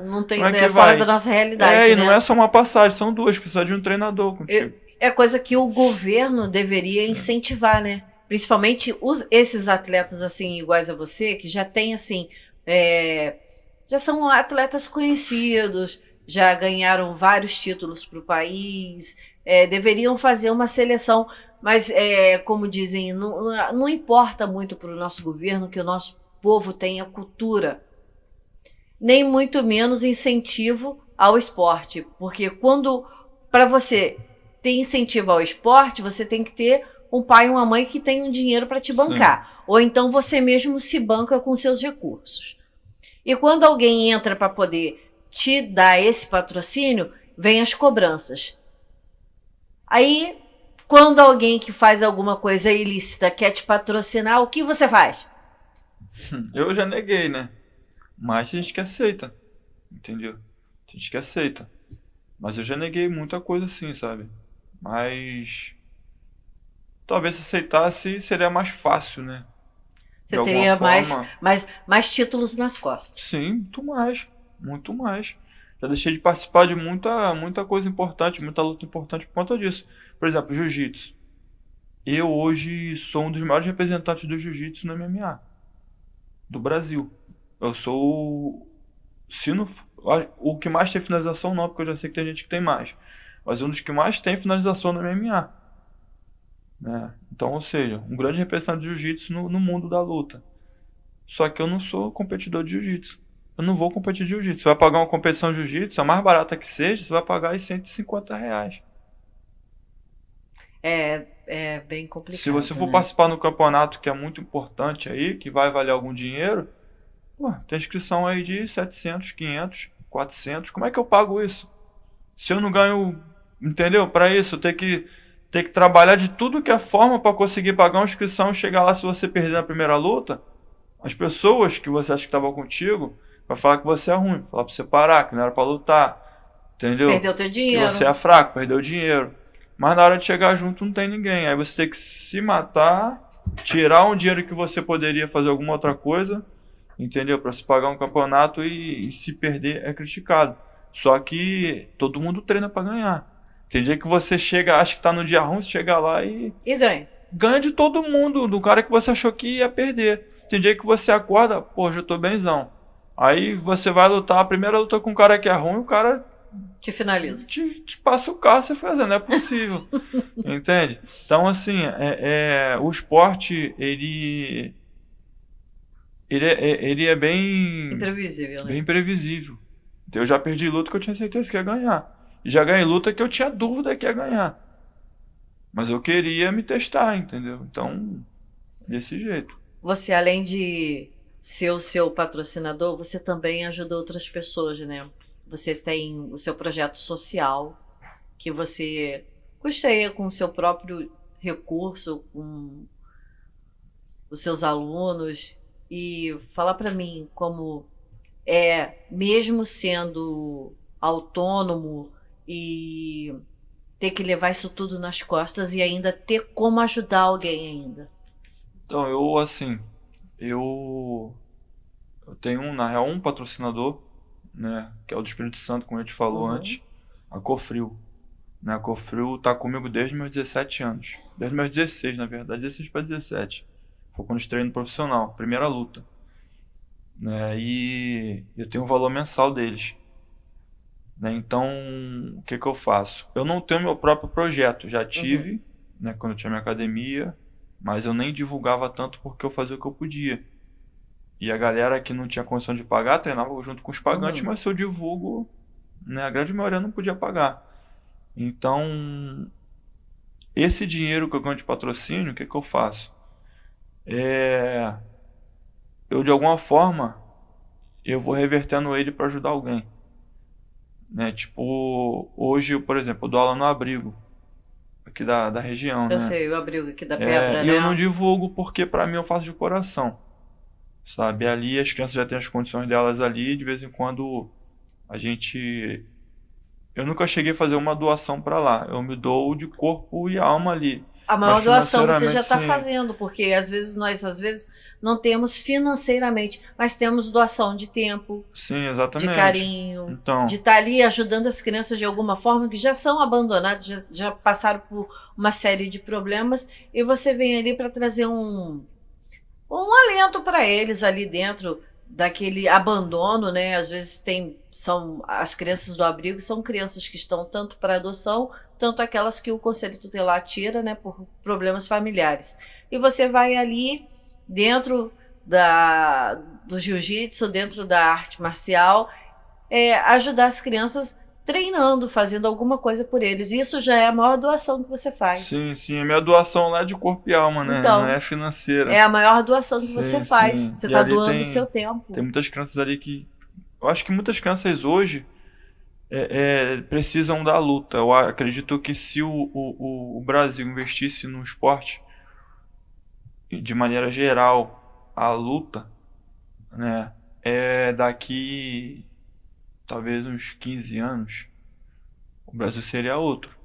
Não tem, é fora da nossa realidade. E né? não é só uma passagem, são duas, precisa de um treinador contigo. É coisa que o governo deveria incentivar, né? Principalmente esses atletas assim iguais a você, que já tem assim já são atletas conhecidos, já ganharam vários títulos para o país, deveriam fazer uma seleção, mas, como dizem, não importa muito para o nosso governo que o nosso povo tenha cultura, nem muito menos incentivo ao esporte, porque para você ter incentivo ao esporte, você tem que ter um pai e uma mãe que tenham dinheiro para te bancar, sim, ou então você mesmo se banca com seus recursos. E quando alguém entra para poder te dar esse patrocínio, vem as cobranças. Aí, quando alguém que faz alguma coisa ilícita quer te patrocinar, o que você faz? Eu já neguei, né? Mas tem gente que aceita, entendeu? Tem gente que aceita. Mas eu já neguei muita coisa assim, sabe? Mas talvez se aceitasse seria mais fácil, né? Você teria mais títulos nas costas. Sim, muito mais. Muito mais. Já deixei de participar de muita coisa importante, muita luta importante por conta disso. Por exemplo, jiu-jitsu. Eu hoje sou um dos maiores representantes do jiu-jitsu no MMA. Do Brasil. Eu sou... o que mais tem finalização não, porque eu já sei que tem gente que tem mais. Mas um dos que mais tem finalização no MMA. Né? Então, ou seja, um grande representante de jiu-jitsu no mundo da luta. Só que eu não sou competidor de jiu-jitsu. Eu não vou competir de jiu-jitsu. Você vai pagar uma competição de jiu-jitsu, a mais barata que seja, você vai pagar aí R$150. É bem complicado. Se você for participar no campeonato que é muito importante aí, que vai valer algum dinheiro, pô, tem inscrição aí de 700, 500, 400. Como é que eu pago isso? Se eu não ganho, entendeu? Para isso, eu tenho que trabalhar de tudo que é forma para conseguir pagar uma inscrição e chegar lá. Se você perder na primeira luta, as pessoas que você acha que estavam contigo vai falar que você é ruim, falar pra você parar, que não era pra lutar, entendeu? Perdeu teu dinheiro. Que você é fraco, perdeu dinheiro. Mas na hora de chegar junto não tem ninguém. Aí você tem que se matar, tirar um dinheiro que você poderia fazer alguma outra coisa, entendeu? Pra se pagar um campeonato e se perder é criticado. Só que todo mundo treina pra ganhar. Tem dia que você chega, acha que tá no dia ruim, você chega lá e ganha. Ganha de todo mundo, do cara que você achou que ia perder. Tem dia que você acorda, pô, já tô benzão. Aí você vai lutar, a primeira luta com um cara que é ruim, o cara te finaliza. Te passa o carro, você faz, não é possível. Entende? Então, assim, o esporte, ele é bem... imprevisível, né? Bem imprevisível. Eu já perdi luta que eu tinha certeza que ia ganhar. E já ganhei luta que eu tinha dúvida que ia ganhar. Mas eu queria me testar, entendeu? Então, desse jeito. Você, além de ser o seu patrocinador, você também ajuda outras pessoas, né? Você tem o seu projeto social, que você custeia com o seu próprio recurso, com os seus alunos. E fala para mim como mesmo sendo autônomo e ter que levar isso tudo nas costas e ainda ter como ajudar alguém ainda. Então, eu tenho, na real, um patrocinador, né, que é o do Espírito Santo, como a gente falou antes, a Cofril. Né, a Cofril tá comigo desde meus 17 anos. Desde meus 16, na verdade, 16 para 17. Foi quando eu treino profissional, primeira luta. Né, e eu tenho um valor mensal deles. Né, então, o que eu faço? Eu não tenho meu próprio projeto, já tive, né, quando eu tinha minha academia, mas eu nem divulgava tanto porque eu fazia o que eu podia. E a galera que não tinha condição de pagar treinava junto com os pagantes, mas se eu divulgo, né, a grande maioria não podia pagar. Então, esse dinheiro que eu ganho de patrocínio, o que eu faço? Eu, de alguma forma, eu vou revertendo ele para ajudar alguém. Né? Tipo, hoje, por exemplo, eu dou aula no abrigo, aqui da região. Eu sei, o abrigo aqui da Pedra, né? E eu não divulgo porque para mim eu faço de coração. Sabe, ali as crianças já têm as condições delas ali, de vez em quando eu nunca cheguei a fazer uma doação para lá, eu me dou de corpo e alma ali. A maior doação você já está fazendo, porque nós às vezes não temos financeiramente, mas temos doação de tempo, sim, exatamente, de carinho, então, de estar ali ajudando as crianças de alguma forma que já são abandonadas, já passaram por uma série de problemas, e você vem ali para trazer um alento para eles ali dentro daquele abandono, né? Às vezes são as crianças do abrigo, são crianças que estão tanto para adoção, tanto aquelas que o Conselho Tutelar tira, né, por problemas familiares. E você vai ali dentro da, do jiu-jitsu, dentro da arte marcial, ajudar as crianças treinando, fazendo alguma coisa por eles. Isso já é a maior doação que você faz. Sim, sim. A minha doação lá é de corpo e alma, né? Não Então, é financeira. é a maior doação que você Sim, faz. sim. Você E está ali doando o seu tem tempo. muitas crianças ali que. Eu acho que muitas crianças hoje precisam da luta. Eu acredito que se o Brasil investisse no esporte, e de maneira geral, a luta, né? Daqui talvez uns 15 anos, o Brasil seria outro.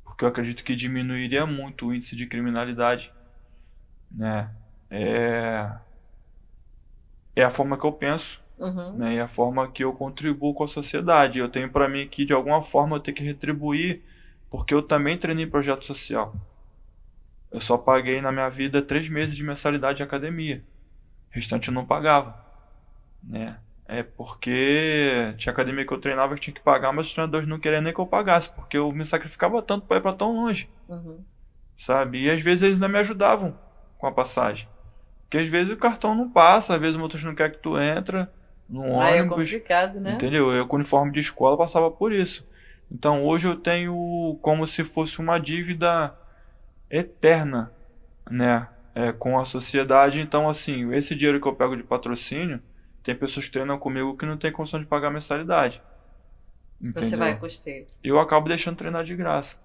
Porque eu acredito que diminuiria muito o índice de criminalidade, né? É, é a forma que eu penso, Uhum. né? E a forma que eu contribuo com a sociedade. Eu tenho para mim que de alguma forma eu tenho que retribuir, porque eu também treinei em projeto social. Eu só paguei na minha vida 3 meses de mensalidade de academia. O restante eu não pagava, né? É porque tinha academia que eu treinava que tinha que pagar, mas os treinadores não queriam nem que eu pagasse, porque eu me sacrificava tanto para ir para tão longe, Uhum. sabe? E às vezes eles não me ajudavam com a passagem. Porque às vezes o cartão não passa, às vezes o motorista não quer que tu entra no Aí é ônibus, complicado, né? entendeu? Eu com uniforme de escola passava por isso. Então hoje eu tenho como se fosse uma dívida eterna, né? Com a sociedade. Então, assim, esse dinheiro que eu pego de patrocínio, tem pessoas que treinam comigo que não tem condição de pagar mensalidade, Você vai entendeu? custeio. Eu acabo deixando treinar de graça.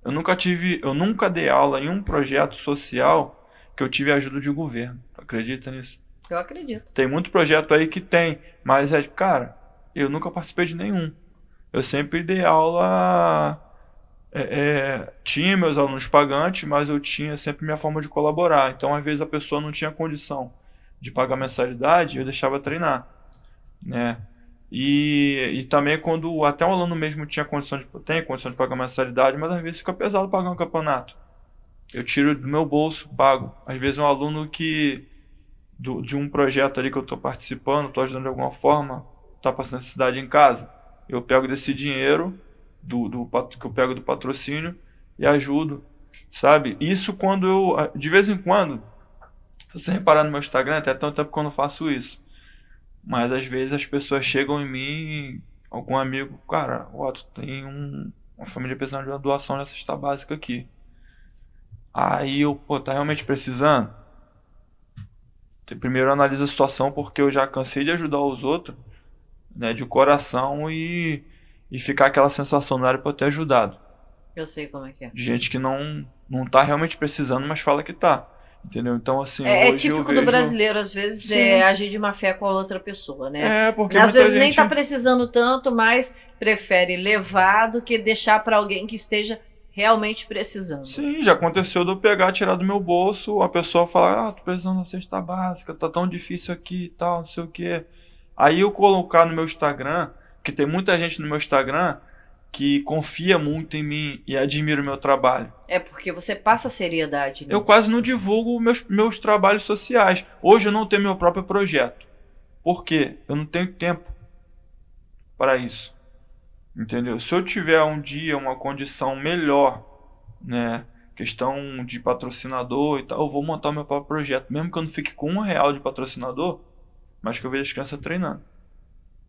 Eu nunca dei aula em um projeto social que eu tive ajuda de governo. Acredita nisso? Eu acredito. Tem muito projeto aí que tem, mas cara, eu nunca participei de nenhum. Eu sempre dei aula. Tinha meus alunos pagantes, mas eu tinha sempre minha forma de colaborar. Então, às vezes, a pessoa não tinha condição de pagar mensalidade, eu deixava treinar, né? E também quando até um aluno mesmo tem condição de pagar mensalidade, mas às vezes fica pesado pagar um campeonato. Eu tiro do meu bolso, pago. Às vezes um aluno de um projeto ali que eu estou participando, estou ajudando de alguma forma, está passando necessidade em casa. Eu pego desse dinheiro que eu pego do patrocínio e ajudo, sabe? Isso quando de vez em quando, se você reparar no meu Instagram, até tanto tempo que eu não faço isso. Mas às vezes as pessoas chegam em mim, algum amigo, cara, ó, tu tem uma família precisando de uma doação nessa cesta básica aqui. Aí eu, pô, tá realmente precisando? Primeiro eu analiso a situação porque eu já cansei de ajudar os outros, né, de coração e ficar aquela sensação, não era pra eu ter ajudado. Eu sei como é que é. De gente que não tá realmente precisando, mas fala que tá. Entendeu? Então, assim, É hoje eu típico do vejo. brasileiro, às vezes, Sim. agir de má fé com a outra pessoa, né? Porque Às muita vezes nem gente. tá precisando tanto, mas prefere levar do que deixar para alguém que esteja realmente precisando. Sim, já aconteceu de eu pegar, tirar do meu bolso, a pessoa falar, tô precisando da cesta básica, tá tão difícil aqui e tal, não sei o quê. Aí eu colocar no meu Instagram, que tem muita gente no meu Instagram que confia muito em mim e admira o meu trabalho. É porque você passa seriedade Eu quase nisso. não divulgo meus trabalhos sociais. Hoje eu não tenho meu próprio projeto. Por quê? Eu não tenho tempo para isso. Entendeu? Se eu tiver um dia uma condição melhor, né, questão de patrocinador e tal, eu vou montar o meu próprio projeto, mesmo que eu não fique com R$ 1 de patrocinador, mas que eu veja as crianças treinando,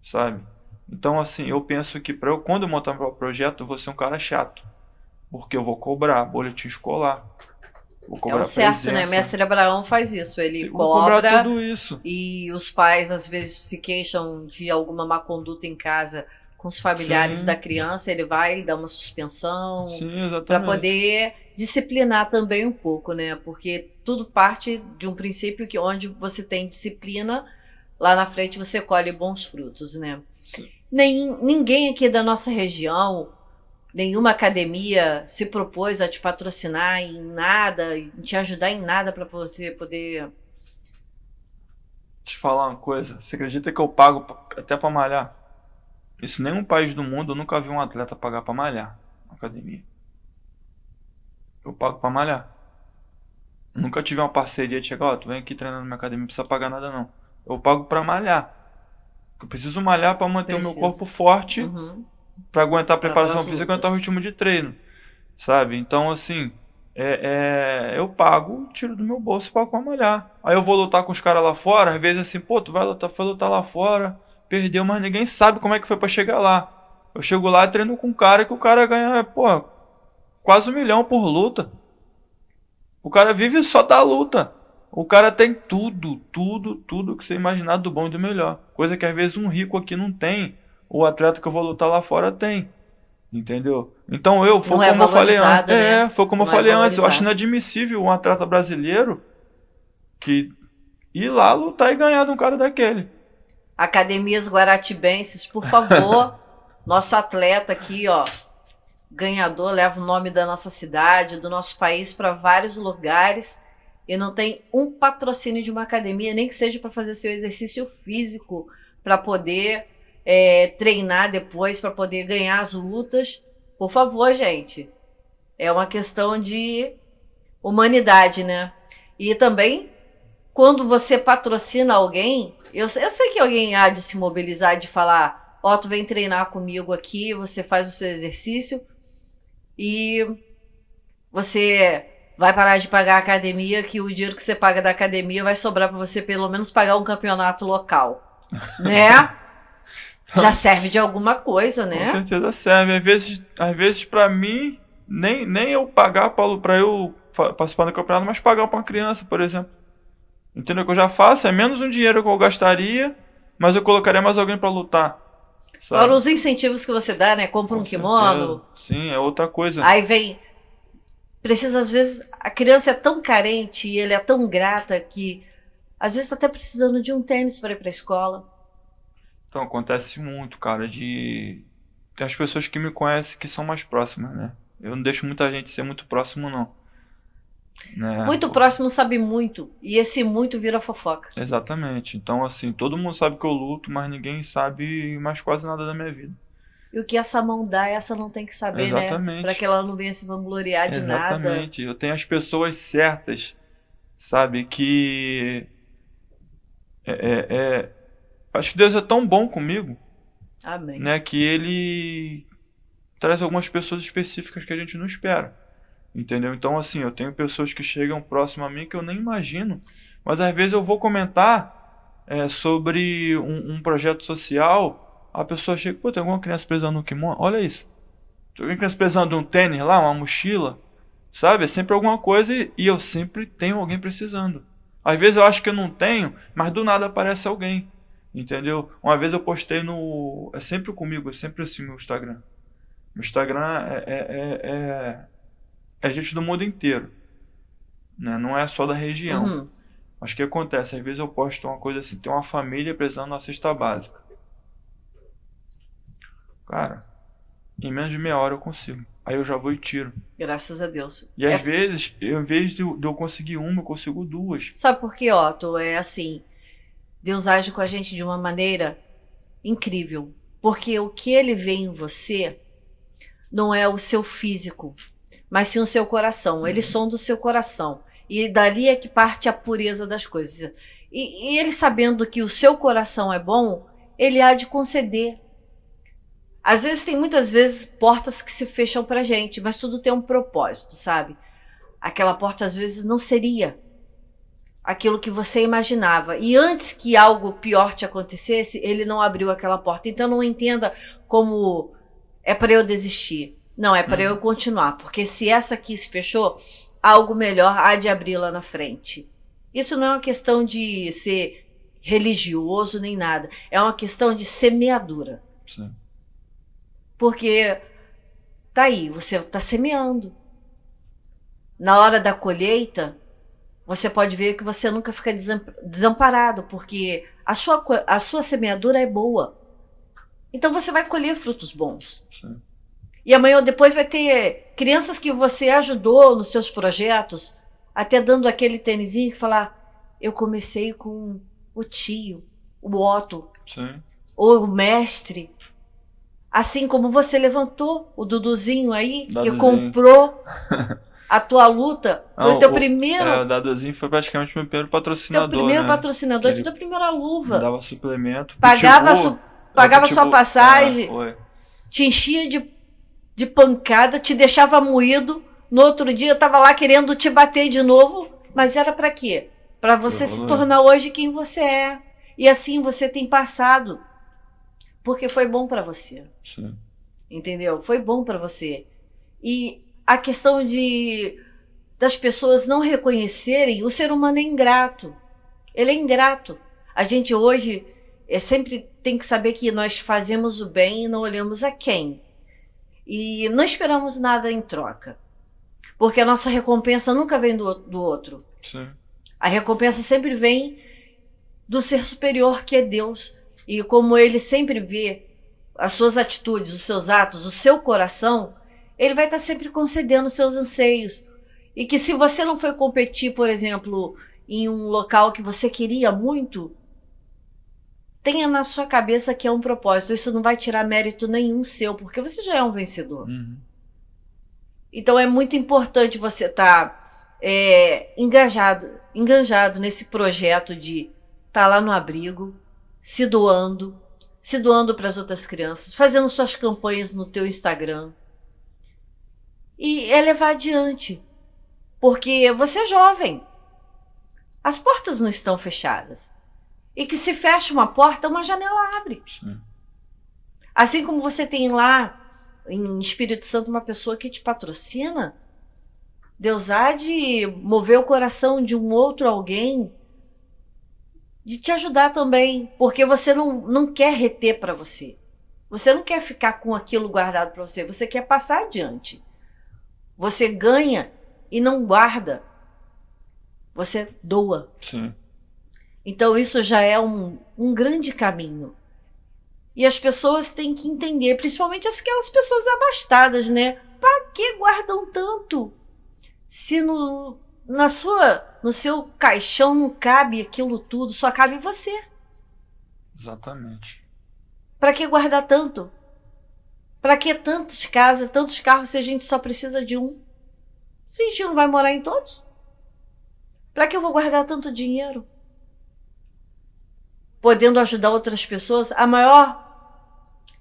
sabe? Então, assim, eu penso que quando eu montar meu próprio projeto, eu vou ser um cara chato, porque eu vou cobrar boletim escolar, vou É o cobrar certo, né? presença, Mestre Abraão faz isso. Ele vou cobrar cobra tudo isso. e os pais às vezes se queixam de alguma má conduta em casa com os familiares da Sim, criança. Ele vai dar uma suspensão sim, para exatamente. poder disciplinar também um pouco, né? Porque tudo parte de um princípio que onde você tem disciplina, lá na frente você colhe bons frutos, né? Sim. Ninguém aqui da nossa região, nenhuma academia se propôs a te patrocinar em nada, em te ajudar em nada para você poder. Te falar uma coisa, você acredita que eu pago até pra malhar? Isso em nenhum país do mundo eu nunca vi um atleta pagar pra malhar na academia. Eu pago pra malhar. Eu nunca tive uma parceria de chegar, ó, tu vem aqui treinando na minha academia, não precisa pagar nada não. Eu pago pra malhar. Eu preciso malhar pra manter o meu corpo forte, pra aguentar a preparação física e aguentar o ritmo de treino, sabe? Então, assim, eu pago, tiro do meu bolso e pago pra malhar. Aí eu vou lutar com os caras lá fora, às vezes assim, pô, tu foi lutar lá fora, perdeu, mas ninguém sabe como é que foi pra chegar lá. Eu chego lá e treino com um cara que o cara ganha, pô, quase 1 milhão por luta. O cara vive só da luta. O cara tem tudo que você imaginar do bom e do melhor. Coisa que às vezes um rico aqui não tem. O atleta que eu vou lutar lá fora tem. Entendeu? Então foi como eu falei antes. Né? Foi como eu falei antes. Eu acho inadmissível um atleta brasileiro que ir lá lutar e ganhar de um cara daquele. Academias guaratibenses, por favor. Nosso atleta aqui, ó, ganhador, leva o nome da nossa cidade, do nosso país para vários lugares e não tem um patrocínio de uma academia, nem que seja para fazer seu exercício físico, para poder treinar depois, para poder ganhar as lutas. Por favor, gente. É uma questão de humanidade, né? E também, quando você patrocina alguém, eu sei que alguém há de se mobilizar, de falar, ó, tu vem treinar comigo aqui, você faz o seu exercício e você vai parar de pagar a academia, que o dinheiro que você paga da academia vai sobrar para você pelo menos pagar um campeonato local, né? Já serve de alguma coisa, né? Com certeza serve. Às vezes para mim, nem eu pagar para eu participar do campeonato, mas pagar para uma criança, por exemplo. Entendeu? O que eu já faço é menos um dinheiro que eu gastaria, mas eu colocaria mais alguém para lutar. Sabe? Fora os incentivos que você dá, né? Compra um kimono. Sim, é outra coisa. Aí vem... Precisa, às vezes... A criança é tão carente e ele é tão grata que... Às vezes tá até precisando de um tênis para ir pra escola. Então, acontece muito, cara, Tem as pessoas que me conhecem que são mais próximas, né? Eu não deixo muita gente ser muito próximo, não. Né? Muito próximo sabe muito. E esse muito vira fofoca. Exatamente. Então, assim, todo mundo sabe que eu luto, mas ninguém sabe mais quase nada da minha vida. E o que essa mão dá, essa não tem que saber, exatamente, né? Pra que ela não venha se vangloriar de nada. Exatamente. Eu tenho as pessoas certas, sabe? Que... Acho que Deus é tão bom comigo. Amém. Né? Que Ele traz algumas pessoas específicas que a gente não espera. Entendeu? Então, assim, eu tenho pessoas que chegam próximo a mim que eu nem imagino. Mas às vezes eu vou comentar sobre um projeto social. A pessoa chega, pô, tem alguma criança precisando de um kimono? Olha isso. Tem alguma criança precisando de um tênis lá, uma mochila? Sabe? É sempre alguma coisa e eu sempre tenho alguém precisando. Às vezes eu acho que eu não tenho, mas do nada aparece alguém. Entendeu? Uma vez eu postei É sempre comigo, é sempre assim meu Instagram. Meu Instagram é gente do mundo inteiro. Né? Não é só da região. Mas o que acontece? Às vezes eu posto uma coisa assim, tem uma família precisando de uma cesta básica. Cara, em menos de meia hora eu consigo. Aí eu já vou e tiro. Graças a Deus. E às vezes, em vez de eu conseguir uma, eu consigo duas. Sabe por quê, Otto? É assim, Deus age com a gente de uma maneira incrível. Porque o que Ele vê em você não é o seu físico, mas sim o seu coração. Ele sonda o seu coração. E dali é que parte a pureza das coisas. E Ele sabendo que o seu coração é bom, Ele há de conceder. Às vezes tem muitas vezes portas que se fecham pra gente, mas tudo tem um propósito, sabe? Aquela porta às vezes não seria aquilo que você imaginava. E antes que algo pior te acontecesse, Ele não abriu aquela porta. Então não entenda como é para eu desistir. Não, é para eu continuar. Porque se essa aqui se fechou, algo melhor há de abrir lá na frente. Isso não é uma questão de ser religioso nem nada. É uma questão de semeadura. Sim. Porque tá aí, você está semeando. Na hora da colheita, você pode ver que você nunca fica desamparado, porque a sua semeadura é boa. Então você vai colher frutos bons. Sim. E amanhã ou depois vai ter crianças que você ajudou nos seus projetos, até dando aquele tênisinho que falar, eu comecei com o tio, o Otto, Sim. ou o mestre. Assim como você levantou o Duduzinho aí, que comprou A tua luta foi o teu primeiro... o Dadozinho foi praticamente o meu primeiro Teu patrocinador, primeiro né? patrocinador, te deu a primeira Me luva. dava suplemento. Pagava sua Pitbull, passagem, foi. te enchia de pancada, te deixava moído. No outro dia eu tava lá querendo te bater de novo, mas era pra quê? Pra você se tornar hoje quem você é. E assim você tem passado. Porque foi bom pra você. Sim. Entendeu? Foi bom pra você. E a questão das pessoas não reconhecerem, o ser humano é ingrato. Ele é ingrato. A gente hoje sempre tem que saber que nós fazemos o bem e não olhamos a quem. E não esperamos nada em troca. Porque a nossa recompensa nunca vem do outro. Sim. A recompensa sempre vem do ser superior, que é Deus. E como ele sempre vê as suas atitudes, os seus atos, o seu coração, ele vai estar sempre concedendo os seus anseios. E que se você não foi competir, por exemplo, em um local que você queria muito, tenha na sua cabeça que é um propósito. Isso não vai tirar mérito nenhum seu, porque você já é um vencedor. Uhum. Então é muito importante você estar engajado nesse projeto de estar lá no abrigo, se doando para as outras crianças, fazendo suas campanhas no teu Instagram. E levar adiante. Porque você é jovem. As portas não estão fechadas. E que se fecha uma porta, uma janela abre. Sim. Assim como você tem lá em Espírito Santo uma pessoa que te patrocina, Deus há de mover o coração de um outro alguém de te ajudar também, porque você não quer reter para você. Você não quer ficar com aquilo guardado para você, você quer passar adiante. Você ganha e não guarda. Você doa. Sim. Então isso já é um grande caminho. E as pessoas têm que entender, principalmente aquelas pessoas abastadas, né? Para que guardam tanto? Se no seu caixão não cabe aquilo tudo, só cabe você. Exatamente. Para que guardar tanto? Para que tantas casas, tantos carros, se a gente só precisa de um? Se a gente não vai morar em todos? Para que eu vou guardar tanto dinheiro? Podendo ajudar outras pessoas, a maior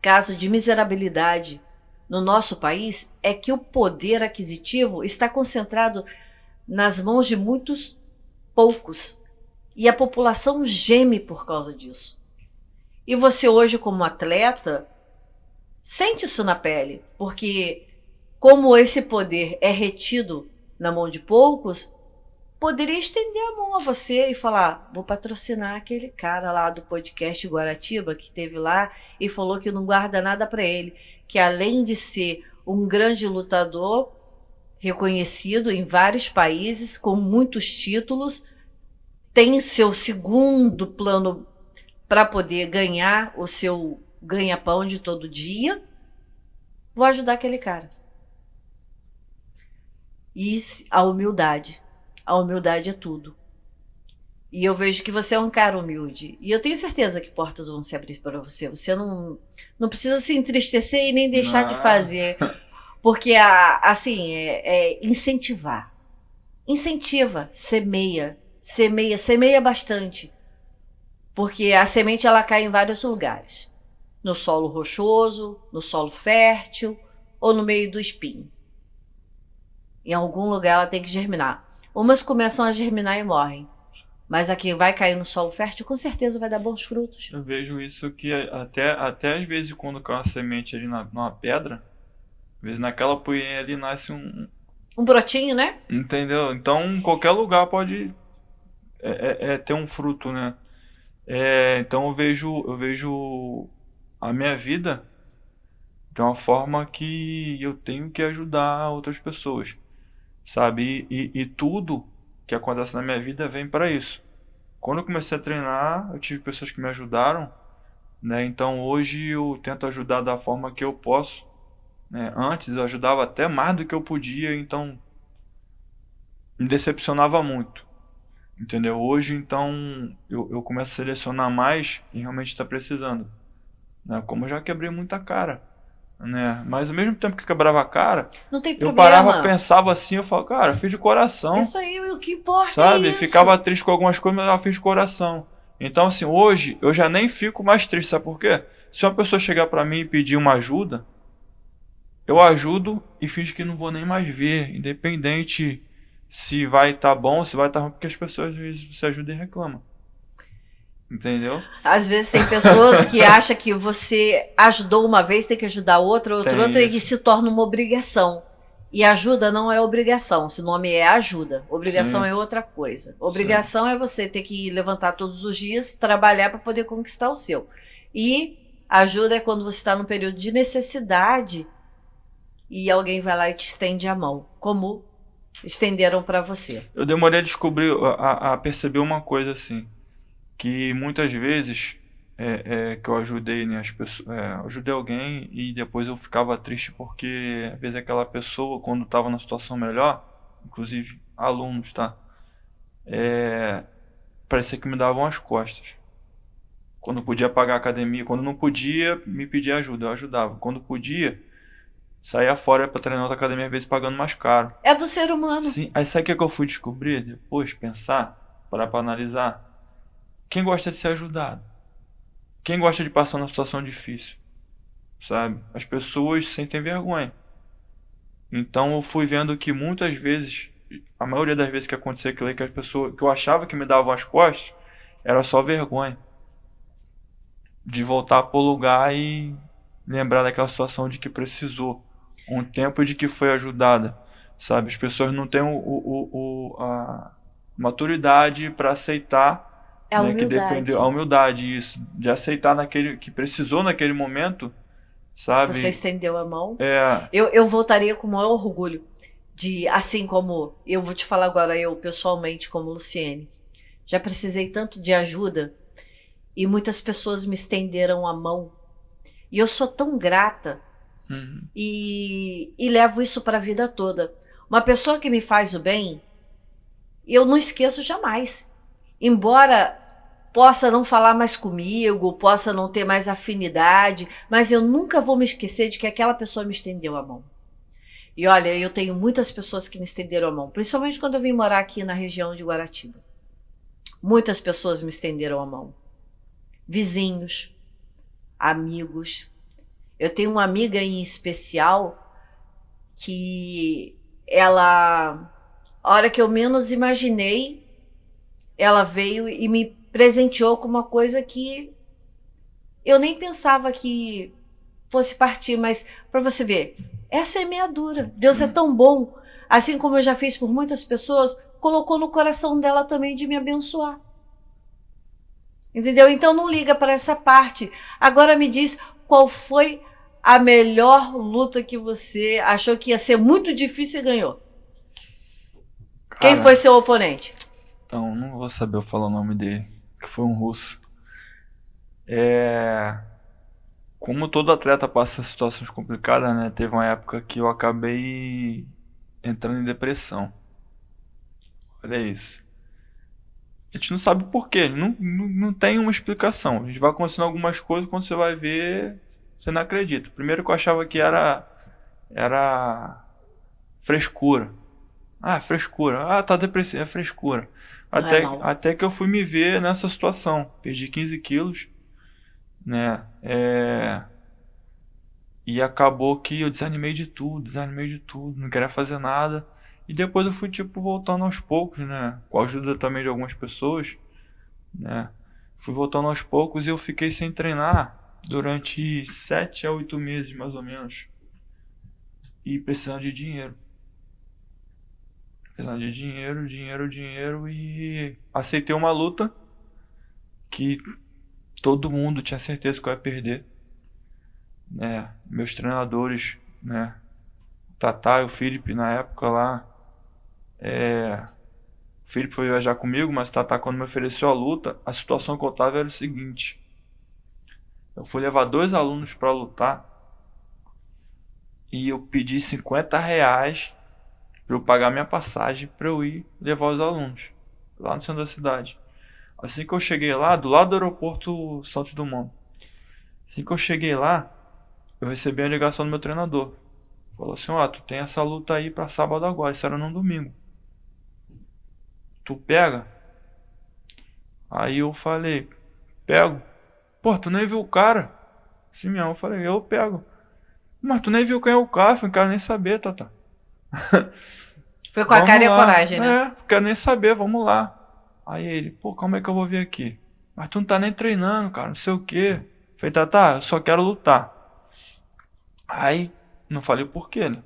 caso de miserabilidade no nosso país é que o poder aquisitivo está concentrado nas mãos de muitos poucos. E a população geme por causa disso. E você hoje, como atleta, sente isso na pele, porque como esse poder é retido na mão de poucos, poderia estender a mão a você e falar, vou patrocinar aquele cara lá do podcast Guaratiba que teve lá e falou que não guarda nada para ele, que além de ser um grande lutador, reconhecido em vários países, com muitos títulos, tem seu segundo plano para poder ganhar o seu ganha-pão de todo dia, vou ajudar aquele cara. E a humildade é tudo. E eu vejo que você é um cara humilde. E eu tenho certeza que portas vão se abrir para você. Você não precisa se entristecer e nem deixar de fazer. Porque, assim, incentivar. Incentiva, semeia bastante. Porque a semente, ela cai em vários lugares. No solo rochoso, no solo fértil ou no meio do espinho. Em algum lugar ela tem que germinar. Umas começam a germinar e morrem. Mas a que vai cair no solo fértil, com certeza vai dar bons frutos. Eu vejo isso que até às vezes quando cai uma semente ali numa pedra, às vezes naquela poeirinha ali nasce um brotinho, né? Entendeu? Então qualquer lugar pode ter um fruto, né? Então eu vejo a minha vida de uma forma que eu tenho que ajudar outras pessoas, sabe? E tudo que acontece na minha vida vem para isso. Quando eu comecei a treinar, eu tive pessoas que me ajudaram, né? Então hoje eu tento ajudar da forma que eu posso, né? Antes eu ajudava até mais do que eu podia, então me decepcionava muito, entendeu? Hoje então eu começo a selecionar mais e realmente está precisando, né? Como eu já quebrei muita cara, né? Mas ao mesmo tempo que quebrava a cara, Não tem eu problema. parava, pensava assim, eu falava, cara, eu fiz de coração. Isso aí, o que importa Sabe? é isso. Ficava triste com algumas coisas, mas eu fiz de coração. Então, assim, hoje eu já nem fico mais triste, sabe por quê? Se uma pessoa chegar pra mim e pedir uma ajuda, eu ajudo e finge que não vou nem mais ver, independente se vai estar bom, se vai estar ruim, porque as pessoas às vezes se ajudam e reclamam. Entendeu? Às vezes tem pessoas que acham que você ajudou uma vez, tem que ajudar outra, Tem e que isso. se torna uma obrigação. E ajuda não é obrigação, se o nome é ajuda. Obrigação Sim. é outra coisa. Obrigação é você ter que levantar todos os dias, trabalhar para poder conquistar o seu. E ajuda é quando você está num período de necessidade e alguém vai lá e te estende a mão, como estenderam para você. Eu demorei a descobrir, a perceber uma coisa assim, que muitas vezes que eu ajudei, né, as pessoas, ajudei alguém e depois eu ficava triste porque às vezes aquela pessoa, quando estava numa situação melhor, inclusive alunos, tá? Parecia que me davam as costas. Quando podia pagar a academia, quando não podia, me pedia ajuda, eu ajudava. Quando podia, saía fora para treinar outra academia, às vezes pagando mais caro. É do ser humano. Sim, aí sabe o que eu fui descobrir depois, pensar, parar para analisar? Quem gosta de ser ajudado? Quem gosta de passar numa situação difícil? Sabe? As pessoas sentem vergonha. Então eu fui vendo que muitas vezes, a maioria das vezes que acontecia aquilo que as pessoas que eu achava que me davam as costas, era só vergonha. De voltar pro lugar e lembrar daquela situação de que precisou um tempo de que foi ajudada, sabe? As pessoas não têm a maturidade para aceitar, É a né, que humildade. dependeu a humildade, isso, de aceitar naquele que precisou naquele momento, sabe? Você estendeu a mão. É, Eu voltaria com o maior orgulho de, assim como eu vou te falar agora, eu pessoalmente, como Luciene, já precisei tanto de ajuda e muitas pessoas me estenderam a mão. E eu sou tão grata e levo isso para a vida toda. Uma pessoa que me faz o bem, eu não esqueço jamais. Embora possa não falar mais comigo, possa não ter mais afinidade, mas eu nunca vou me esquecer de que aquela pessoa me estendeu a mão. E olha, eu tenho muitas pessoas que me estenderam a mão, principalmente quando eu vim morar aqui na região de Guaratiba. Muitas pessoas me estenderam a mão. Vizinhos, amigos. Eu tenho uma amiga em especial que ela, a hora que eu menos imaginei, ela veio e me presenteou com uma coisa que eu nem pensava que fosse partir, mas para você ver, essa é semeadura. Deus é tão bom. Assim como eu já fiz por muitas pessoas, colocou no coração dela também de me abençoar. Entendeu? Então não liga para essa parte. Agora me diz qual foi a melhor luta que você achou que ia ser muito difícil e ganhou. Quem foi seu oponente? Então, não vou saber eu falar o nome dele, que foi um russo. Como todo atleta passa situações complicadas, né? Teve uma época que eu acabei entrando em depressão. Olha isso. A gente não sabe por quê, não tem uma explicação. A gente vai acontecendo algumas coisas, quando você vai ver, você não acredita. Primeiro que eu achava que era frescura. Ah, frescura. Ah, tá depressivo, é frescura. Até que eu fui me ver nessa situação. Perdi 15 quilos, né? E acabou que eu desanimei de tudo, não queria fazer nada. E depois eu fui, voltando aos poucos, né? Com a ajuda também de algumas pessoas, né? Fui voltando aos poucos e eu fiquei sem treinar durante 7 a 8 meses, mais ou menos. E precisando de dinheiro. Dinheiro e aceitei uma luta que todo mundo tinha certeza que eu ia perder, né? Meus treinadores, né? O Tatá e o Felipe na época lá, o Felipe foi viajar comigo, mas o Tatá, quando me ofereceu a luta, a situação que eu tava era o seguinte: eu fui levar 2 alunos para lutar e eu pedi R$ 50 para eu pagar minha passagem para eu ir levar os alunos lá no centro da cidade. Assim que eu cheguei lá, do lado do aeroporto Santos Dumont, assim que eu cheguei lá, eu recebi a ligação do meu treinador. Falou assim, ó, tu tem essa luta aí pra sábado agora, isso era num domingo. Tu pega? Aí eu falei, pego. Pô, tu nem viu o cara? Sim, mesmo. Eu falei, eu pego. Mas tu nem viu quem é o cara, não quero nem saber, Tata. Foi com a cara e a coragem, né? Não quero nem saber, vamos lá. Aí ele, pô, como é que eu vou vir aqui? Mas tu não tá nem treinando, cara, não sei o quê. Falei, Tata, eu só quero lutar. Aí, não falei o porquê, né?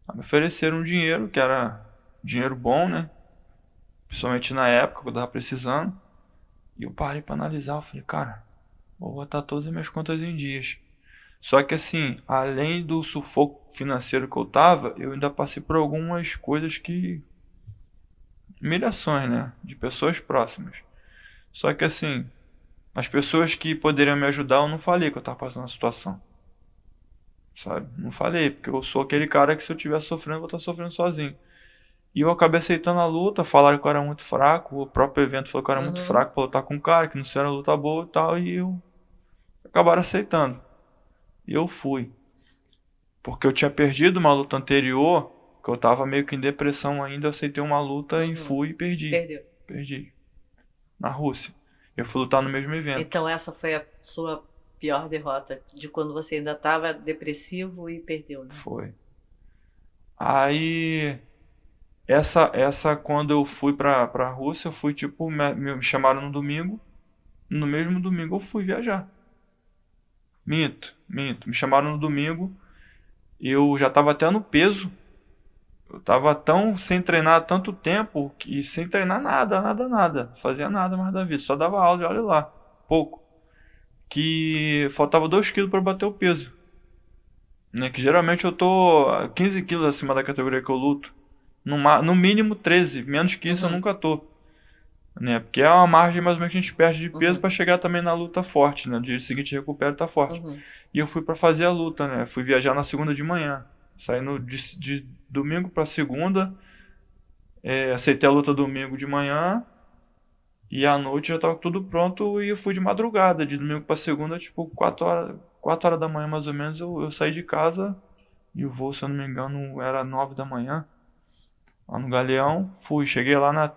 Aí me ofereceram um dinheiro, que era dinheiro bom, né? Principalmente na época que eu tava precisando. E eu parei pra analisar, eu falei, cara, vou botar todas as minhas contas em dias. Só que assim, além do sufoco financeiro que eu tava, eu ainda passei por algumas coisas que... humilhações, né? De pessoas próximas. Só que assim, as pessoas que poderiam me ajudar, eu não falei que eu tava passando a situação. Sabe? Não falei, porque eu sou aquele cara que se eu estiver sofrendo, eu vou estar sofrendo sozinho. E eu acabei aceitando a luta, falaram que eu era muito fraco, o próprio evento falou que eu era muito fraco pra lutar com o cara, que não seria uma luta boa e tal, e eu acabaram aceitando. E eu fui. Porque eu tinha perdido uma luta anterior, que eu tava meio que em depressão ainda, eu aceitei uma luta e fui e perdi. Perdeu. Perdi. Na Rússia. Eu fui lutar no mesmo evento. Então essa foi a sua pior derrota, de quando você ainda estava depressivo e perdeu, né? Foi. Aí... Essa quando eu fui pra Rússia, eu fui tipo, me chamaram no domingo. No mesmo domingo eu fui viajar. Minto. Me chamaram no domingo. Eu já tava até no peso. Eu tava tão sem treinar há tanto tempo que sem treinar nada. Fazia nada mais da vida. Só dava aula e olha lá. Pouco. Que faltava 2 quilos pra bater o peso. Né? Que geralmente eu tô 15 quilos acima da categoria que eu luto. No mínimo 13. Menos que isso eu nunca tô. Né? Porque é uma margem mais ou menos que a gente perde de peso pra chegar também na luta forte. Né? No dia seguinte recupera e tá forte. E eu fui pra fazer a luta. Né? Fui viajar na segunda de manhã. Saindo de domingo pra segunda. Aceitei a luta domingo de manhã. E à noite já tava tudo pronto. E eu fui de madrugada. De domingo pra segunda, tipo 4 horas da manhã mais ou menos. Eu saí de casa. E o voo, se eu não me engano, era 9 da manhã. Lá no Galeão, cheguei lá na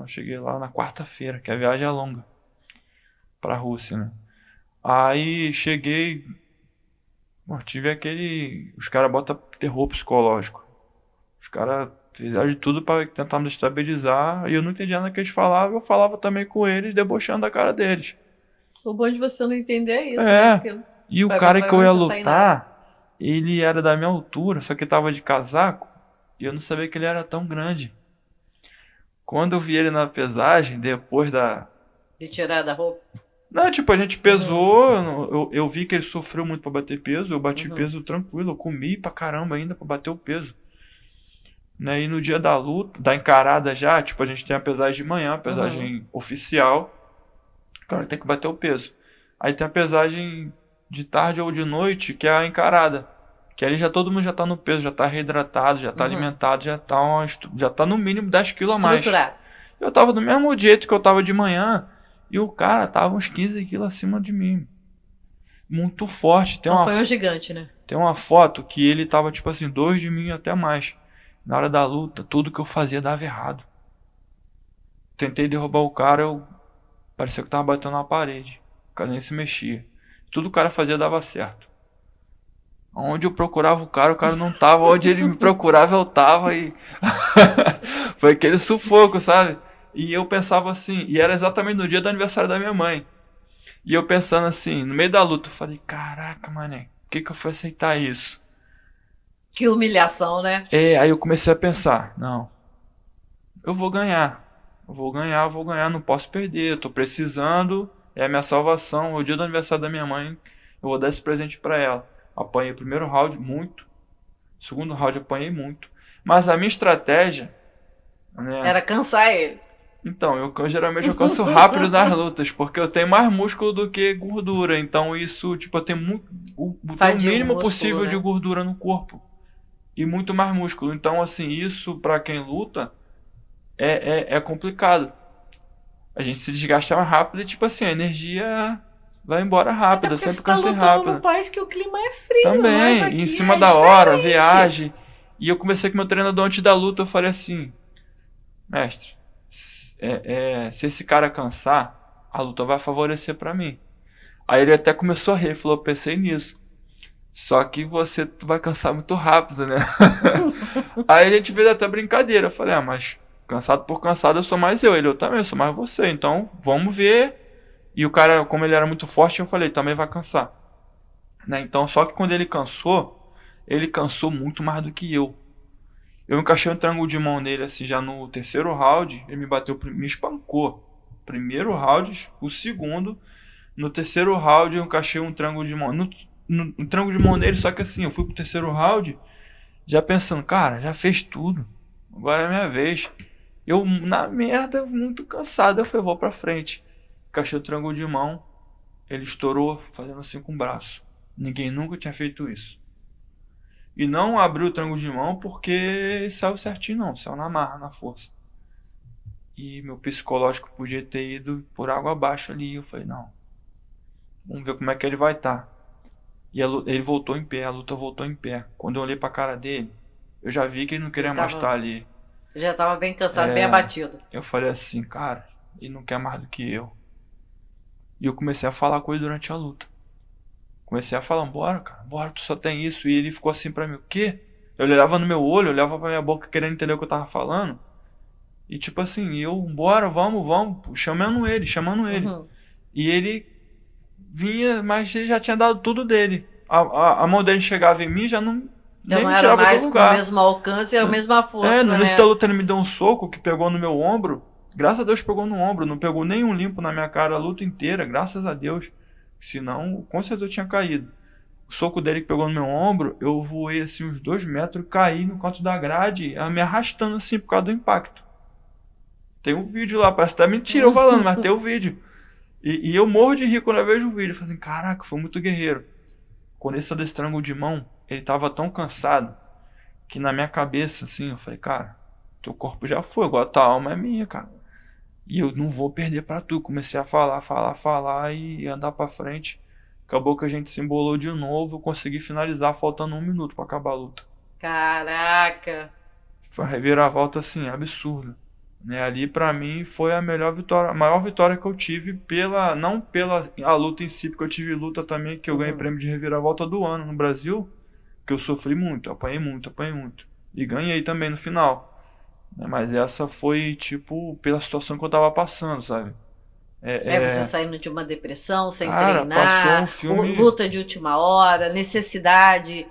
cheguei lá na quarta-feira, que a viagem é longa, pra Rússia, né? Aí cheguei, os caras botam terror psicológico, os caras fizeram de tudo pra tentar me estabilizar, e eu não entendia nada que eles falavam, eu falava também com eles, debochando da cara deles. O bom de você não entender é isso, né? Porque e o cara que eu ia lutar... Ele era da minha altura, só que tava de casaco e eu não sabia que ele era tão grande. Quando eu vi ele na pesagem, depois de tirar da roupa? Não, tipo, a gente pesou, eu vi que ele sofreu muito pra bater peso, eu bati peso tranquilo, eu comi pra caramba ainda pra bater o peso. Né? E no dia da luta, da encarada já, tipo, a gente tem a pesagem de manhã, a pesagem oficial, o cara tem que bater o peso. Aí tem a pesagem de tarde ou de noite, que é a encarada. Que ali todo mundo já tá no peso, já tá reidratado, já tá alimentado, já tá no mínimo 10 quilos a mais. Eu tava do mesmo jeito que eu tava de manhã, e o cara tava uns 15 quilos acima de mim. Muito forte. Então foi um gigante, né? Tem uma foto que ele tava tipo assim, 2 de mim até mais. Na hora da luta, tudo que eu fazia dava errado. Tentei derrubar o cara, parecia que tava batendo na parede. O cara nem se mexia. Tudo o cara fazia dava certo. Onde eu procurava o cara não tava. Onde ele me procurava, eu tava. E foi aquele sufoco, sabe? E eu pensava assim, e era exatamente no dia do aniversário da minha mãe. E eu pensando assim, no meio da luta, eu falei, caraca, mané, por que eu fui aceitar isso? Que humilhação, né? Aí eu comecei a pensar, não, eu vou ganhar, não posso perder, eu tô precisando, é a minha salvação, é o dia do aniversário da minha mãe, eu vou dar esse presente pra ela. Apanhei o primeiro round muito, segundo round apanhei muito, mas a minha estratégia, né, era cansar ele. Então, eu geralmente eu canso rápido nas lutas, porque eu tenho mais músculo do que gordura, então isso, tipo, eu tenho o mínimo possível, né, de gordura no corpo, e muito mais músculo, então assim, isso pra quem luta é complicado. A gente se desgasta mais rápido e tipo assim, a energia vai embora Até rápido, eu porque você sempre tá cansei lutando num rápido. país que o clima é frio, mas Também, em aqui cima é da hora, diferente. viagem. E eu conversei com meu treinador antes da luta, eu falei assim, mestre, se esse cara cansar, a luta vai favorecer pra mim. Aí ele até começou a rir, falou, eu pensei nisso. Só que você vai cansar muito rápido, né? Aí a gente fez até brincadeira. Eu falei, mas cansado por cansado eu sou mais eu. Eu também sou mais você. Então vamos ver. E o cara, como ele era muito forte, eu falei, também vai cansar. Né? Então, só que quando ele cansou muito mais do que eu. Eu encaixei um triângulo de mão nele, assim, já no terceiro round. Ele me bateu, me espancou. Primeiro round, o segundo. No terceiro round, eu encaixei um triângulo de mão. No triângulo de mão nele, só que assim, eu fui pro terceiro round já pensando, cara, já fez tudo. Agora é a minha vez. Eu, na merda, muito cansado. Eu falei, vou pra frente. Encaixei o triângulo de mão. Ele estourou fazendo assim com o braço. Ninguém nunca tinha feito isso. E não abriu o triângulo de mão porque saiu certinho, não. Saiu na marra, na força. E meu psicológico podia ter ido por água abaixo ali. Eu falei, não. Vamos ver como é que ele vai estar. E ele voltou em pé, a luta voltou em pé. Quando eu olhei pra cara dele, eu já vi que ele não queria mais estar ali. Já tava bem cansado, bem abatido. Eu falei assim, cara, ele não quer mais do que eu. E eu comecei a falar com ele durante a luta. Comecei a falar, bora, cara, bora, tu só tem isso. E ele ficou assim pra mim, o quê? Eu olhava no meu olho, olhava pra minha boca querendo entender o que eu tava falando. E tipo assim, eu, bora, vamos, chamando ele. Uhum. E ele vinha, mas ele já tinha dado tudo dele. A mão dele chegava em mim, já não... Já Nem não me era tirava do mais com o lugar. mesmo alcance e a mesma força, No início né? da luta ele me deu um soco que pegou no meu ombro. Graças a Deus pegou no ombro. Não pegou nenhum limpo na minha cara a luta inteira. Graças a Deus. Senão, com certeza eu tinha caído. O soco dele que pegou no meu ombro, eu voei assim uns 2 metros e caí no canto da grade, me arrastando assim por causa do impacto. Tem um vídeo lá, parece até mentira eu falando, mas tem o vídeo. E eu morro de rir quando eu vejo o vídeo. Eu falei assim, caraca, foi muito guerreiro. Quando esse desse triângulo de mão, ele tava tão cansado que na minha cabeça, assim, eu falei, cara, teu corpo já foi, agora tua alma é minha, cara. E eu não vou perder pra tu. Comecei a falar e andar pra frente. Acabou que a gente se embolou de novo, eu consegui finalizar faltando 1 minuto pra acabar a luta. Caraca! Foi uma reviravolta, assim, absurda. Né, ali pra mim foi a melhor vitória, a maior vitória que eu tive não pela a luta em si, porque eu tive luta também que eu ganhei prêmio de reviravolta do ano no Brasil, que eu sofri muito, apanhei muito. E ganhei também no final. Né, mas essa foi, tipo, pela situação que eu tava passando, sabe? Você saindo de uma depressão, sem Cara, passou um treinar, filme. luta de última hora, necessidade.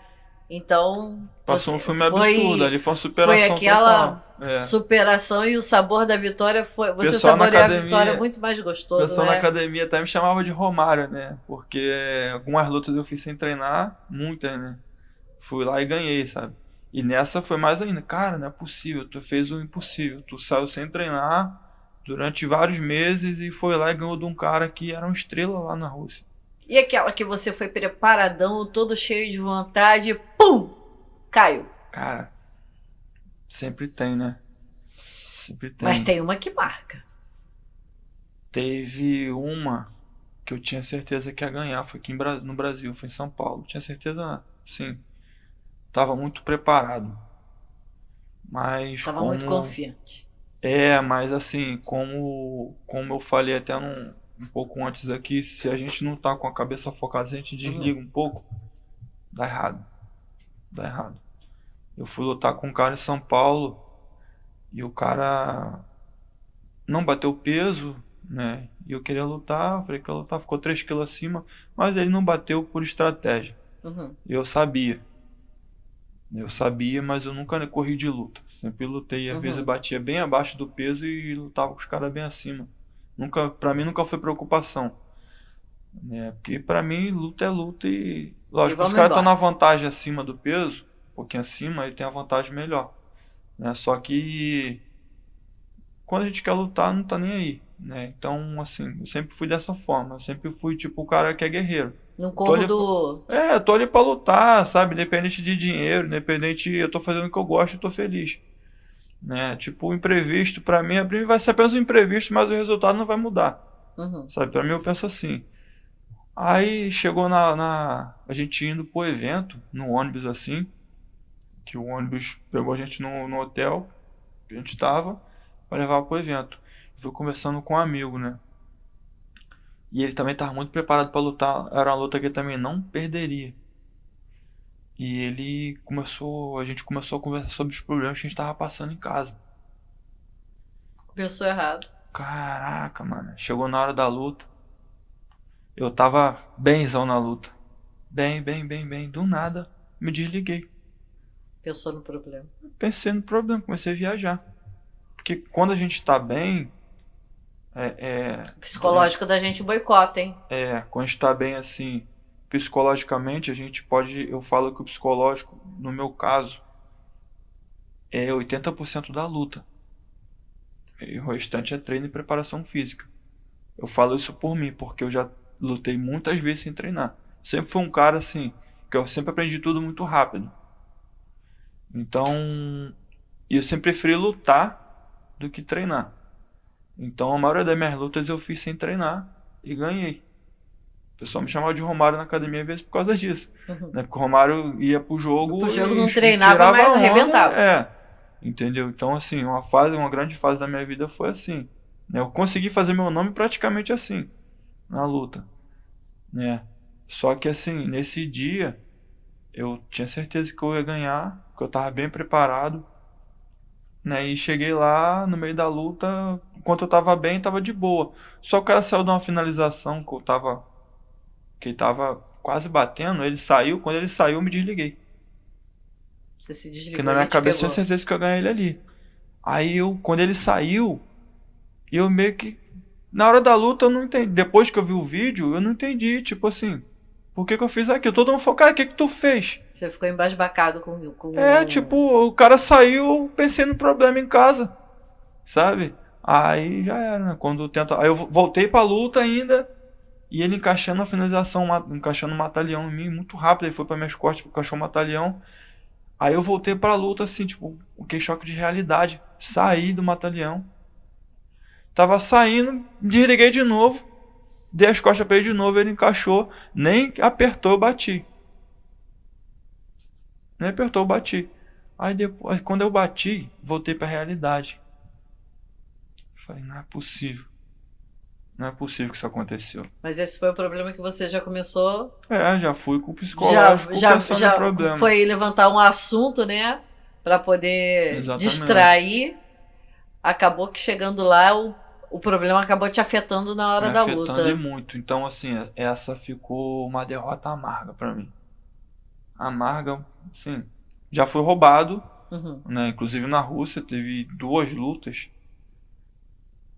Então, Passou um filme absurdo. foi, Ali foi uma foi superação aquela total. superação e o sabor da vitória foi. O Você pessoal na saboreou a vitória academia. muito mais O gostoso, pessoal na né? academia até me chamava de Romário, né? Porque algumas lutas eu fiz sem treinar, muitas, né? Fui lá e ganhei, sabe? E nessa foi mais ainda. Cara, não é possível, tu fez o impossível. Tu saiu sem treinar durante vários meses e foi lá e ganhou de um cara que era uma estrela lá na Rússia. E aquela que você foi preparadão, todo cheio de vontade, pum! Caiu. Cara, sempre tem, né? Sempre tem. Mas tem uma que marca. Teve uma que eu tinha certeza que ia ganhar, foi aqui no Brasil, foi em São Paulo. Tinha certeza, sim. Tava muito preparado. Mas Tava muito confiante. mas assim, como eu falei até um pouco antes aqui, se a gente não tá com a cabeça focada, se a gente desliga um pouco, dá errado. Dá errado. Eu fui lutar com um cara em São Paulo e o cara não bateu peso, né? E eu queria lutar, eu falei que ia lutar, ficou 3 quilos acima, mas ele não bateu por estratégia. Eu sabia. Eu sabia, mas eu nunca corri de luta. Sempre lutei, às vezes batia bem abaixo do peso e lutava com os caras bem acima. Pra mim nunca foi preocupação. Né? Porque pra mim luta é luta e... Lógico, os caras estão na vantagem acima do peso, um pouquinho acima, ele tem a vantagem melhor. Né? Só que quando a gente quer lutar, não tá nem aí. Né? Então, assim, eu sempre fui dessa forma. Eu sempre fui tipo o cara que é guerreiro. No corro do... eu tô ali pra lutar, sabe? Independente de dinheiro, independente... Eu tô fazendo o que eu gosto e tô feliz. Né? Tipo, o imprevisto, pra mim vai ser apenas um imprevisto, mas o resultado não vai mudar. Sabe? Pra mim eu penso assim. Aí chegou a gente indo pro evento, no ônibus assim, que o ônibus pegou a gente no hotel que a gente tava pra levar pro evento. Fui conversando com um amigo, né? E ele também tava muito preparado pra lutar. Era uma luta que ele também não perderia. E a gente começou a conversar sobre os problemas que a gente tava passando em casa. Pensou errado. Caraca, mano. Chegou na hora da luta. Eu tava bemzão na luta. Bem, bem, bem, bem. Do nada, me desliguei. Pensou no problema. Pensei no problema, comecei a viajar. Porque quando a gente tá bem, O psicológico da gente boicota, hein? quando a gente tá bem assim, psicologicamente, a gente pode. Eu falo que o psicológico, no meu caso, é 80% da luta. E o restante é treino e preparação física. Eu falo isso por mim, porque eu já lutei muitas vezes sem treinar. Sempre fui um cara assim, que eu sempre aprendi tudo muito rápido. Então, eu sempre preferi lutar do que treinar. Então, a maioria das minhas lutas eu fiz sem treinar e ganhei. O pessoal me chamava de Romário na academia às vezes por causa disso. Né? Porque o Romário ia pro jogo Não e treinava, tirava mas a onda, arrebentava. entendeu? Então, assim, uma grande fase da minha vida foi assim. Né? Eu consegui fazer meu nome praticamente assim, na luta. Né? Só que, assim, nesse dia, eu tinha certeza que eu ia ganhar, que eu tava bem preparado. Né? E cheguei lá no meio da luta, enquanto eu tava bem, tava de boa. Só o cara saiu de uma finalização que ele tava quase batendo, ele saiu, quando ele saiu eu me desliguei. Você se Porque desligou, na minha ele te cabeça eu tinha pegou. certeza que eu ia ganhar ele ali. Aí quando ele saiu, eu meio que na hora da luta eu não entendi. Depois que eu vi o vídeo, eu não entendi, tipo assim, por que que eu fiz aquilo? Todo mundo falou, cara, o que que tu fez? Você ficou embasbacado com Tipo, o cara saiu, eu pensei no problema em casa, sabe? Aí já era, né? Quando tenta. Aí eu voltei pra luta ainda. E ele encaixando a finalização, encaixando um mata-leão em mim muito rápido. Ele foi pra minhas costas, encaixou um mata-leão. Aí eu voltei pra luta assim, tipo, que choque de realidade. Saí do mata-leão. Tava saindo, desliguei de novo. Dei as costas pra ele de novo, ele encaixou. Nem apertou, eu bati. Nem apertou, eu bati. Aí depois, quando eu bati, voltei pra realidade. Falei, não é possível. Não é possível que isso aconteceu. Mas esse foi o problema que você já começou. Já fui com o psicológico pensando no problema. Foi levantar um assunto, né? Pra poder Exatamente. distrair. Acabou que chegando lá, o problema acabou te afetando na Me hora da afetando e luta. muito. Então, assim, essa ficou uma derrota amarga pra mim. Amarga, sim. Já fui roubado, Uhum, né? Inclusive na Rússia teve 2 lutas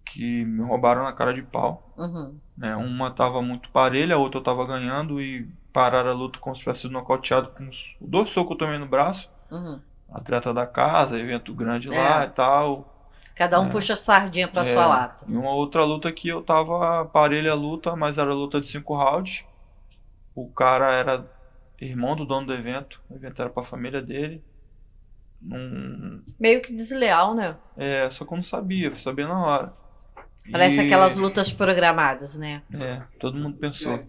que me roubaram na cara de pau. uhum. Né? Uma tava muito parelha, a outra eu tava ganhando e pararam a luta como se tivesse sido nocauteado com 2 socos que eu tomei no braço. Uhum. Atleta da casa, evento grande lá e É, tal. cada um puxa a sardinha pra sua lata. E uma outra luta que eu tava parelha a luta, mas era luta de 5 rounds. O cara era irmão do dono do evento. O evento era pra família dele. Não... Meio que desleal, né? Só que eu não sabia, fui saber na hora. Parece E aquelas lutas programadas, né? todo mundo pensou.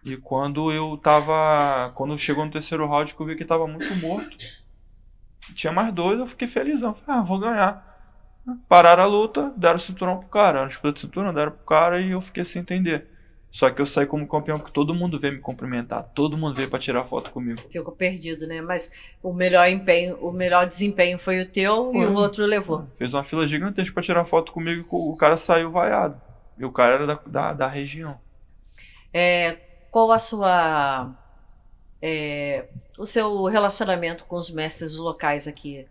E quando chegou no terceiro round que eu vi que tava muito morto. Tinha mais 2, eu fiquei felizão. Falei, vou ganhar. Pararam a luta, deram o cinturão pro cara. Era um disputa de cinturão, deram pro cara e eu fiquei sem entender. Só que eu saí como campeão porque todo mundo veio me cumprimentar. Todo mundo veio pra tirar foto comigo. Ficou perdido, né? Mas o melhor desempenho foi o teu e o outro levou. Fez uma fila gigantesca pra tirar foto comigo e o cara saiu vaiado. E o cara era da região. Qual a sua. O seu relacionamento com os mestres locais aqui?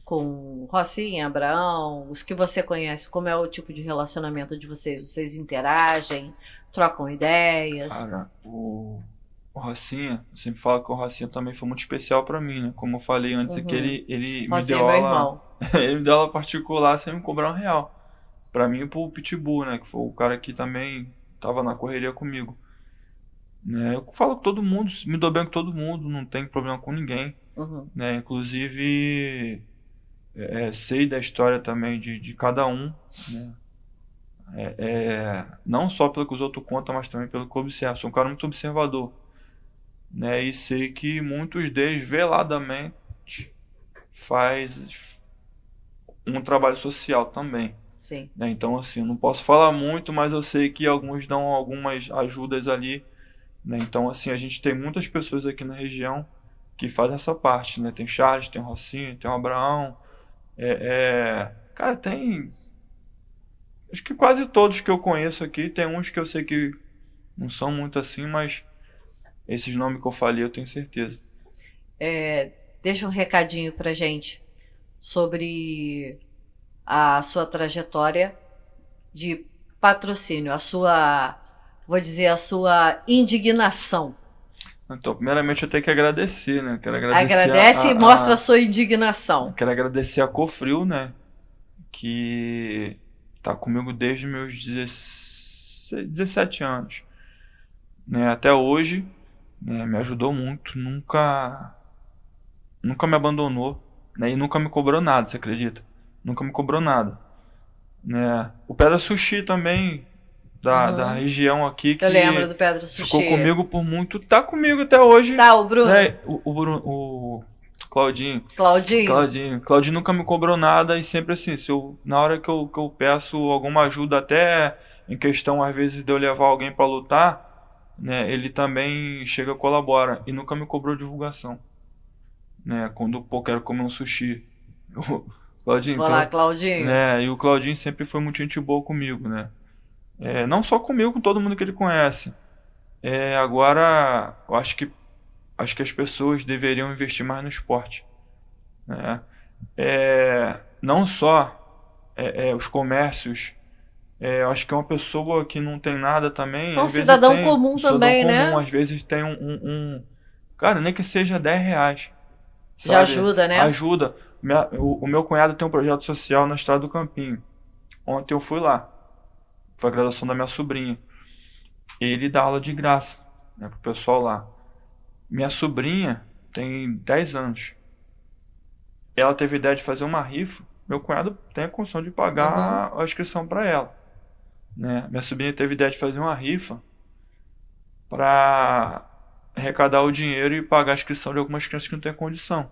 Com Rocinha, Abraão, os que você conhece, como é o tipo de relacionamento de vocês? Vocês interagem, trocam ideias? Cara, o Rocinha, eu sempre falo que o Rocinha também foi muito especial pra mim, né? Como eu falei antes, que ele me Rocinha deu é meu aula. irmão. Ele me deu aula particular sem me cobrar R$ 1. Pra mim e pro Pitbull, né? Que foi o cara que também tava na correria comigo. Né? Eu falo com todo mundo, me dou bem com todo mundo, não tenho problema com ninguém. Uhum. Né? Inclusive, sei da história também de cada um. Né? Não só pelo que os outros contam, mas também pelo que eu observo. Sou um cara muito observador, né? E sei que muitos deles veladamente faz um trabalho social também, Sim. né? Então, assim, eu não posso falar muito, mas eu sei que alguns dão algumas ajudas ali, né? Então, assim, a gente tem muitas pessoas aqui na região que fazem essa parte, né? Tem Charles, tem o Rocinho, tem o Abraão, cara, tem. Acho que quase todos que eu conheço aqui, tem uns que eu sei que não são muito assim, mas esses nomes que eu falei eu tenho certeza. Deixa um recadinho pra gente sobre a sua trajetória de patrocínio, vou dizer, a sua indignação. Então, primeiramente eu tenho que agradecer, né? Quero agradecer Agradece e mostra a sua indignação. quero agradecer a Cofril, né? Que tá comigo desde meus 17 anos, né? Até hoje, né? Me ajudou muito, nunca me abandonou, né? E nunca me cobrou nada, você acredita? Nunca me cobrou nada, né? O Pedra Sushi também, da região aqui, Eu lembro que do Pedro Sushi. ficou comigo por muito, tá comigo até hoje. Tá, o Bruno? Né? O Claudinho. Claudinho? Claudinho nunca me cobrou nada e sempre assim, na hora que eu peço alguma ajuda, até em questão às vezes de eu levar alguém pra lutar, né, ele também chega e colabora e nunca me cobrou divulgação, né, quando pô, quero comer um sushi. O Claudinho, Vou lá, Claudinho. né, e o Claudinho sempre foi muito gente boa comigo, né, não só comigo, com todo mundo que ele conhece. Agora, eu acho que as pessoas deveriam investir mais no esporte, né? Não só os comércios. Eu acho que uma pessoa que não tem nada também, Um às vezes cidadão tem comum um cidadão também, comum, né? às vezes tem cara, nem que seja R$ 10, Já sabe? ajuda, né? Ajuda. O meu cunhado tem um projeto social na Estrada do Campinho. Ontem eu fui lá, foi a graduação da minha sobrinha. Ele dá aula de graça, né, pro pessoal lá. Minha sobrinha tem 10 anos. Ela teve a ideia de fazer uma rifa. Meu cunhado tem a condição de pagar a inscrição para ela, né? Minha sobrinha teve a ideia de fazer uma rifa para arrecadar o dinheiro e pagar a inscrição de algumas crianças que não têm condição.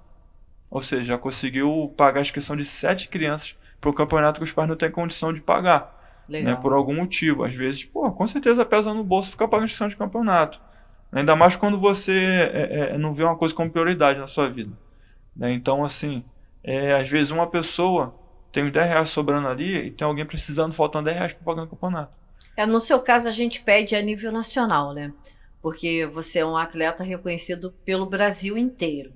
Ou seja, já conseguiu pagar a inscrição de 7 crianças para o campeonato que os pais não têm condição de pagar. Né, por algum motivo. Às vezes, com certeza pesa no bolso ficar pagando inscrição de campeonato. Ainda mais quando você não vê uma coisa como prioridade na sua vida. Né? Então, assim, às vezes uma pessoa tem uns R$ 10 sobrando ali e tem alguém precisando, faltando R$ 10 para pagar o campeonato. No seu caso, a gente pede a nível nacional, né? Porque você é um atleta reconhecido pelo Brasil inteiro.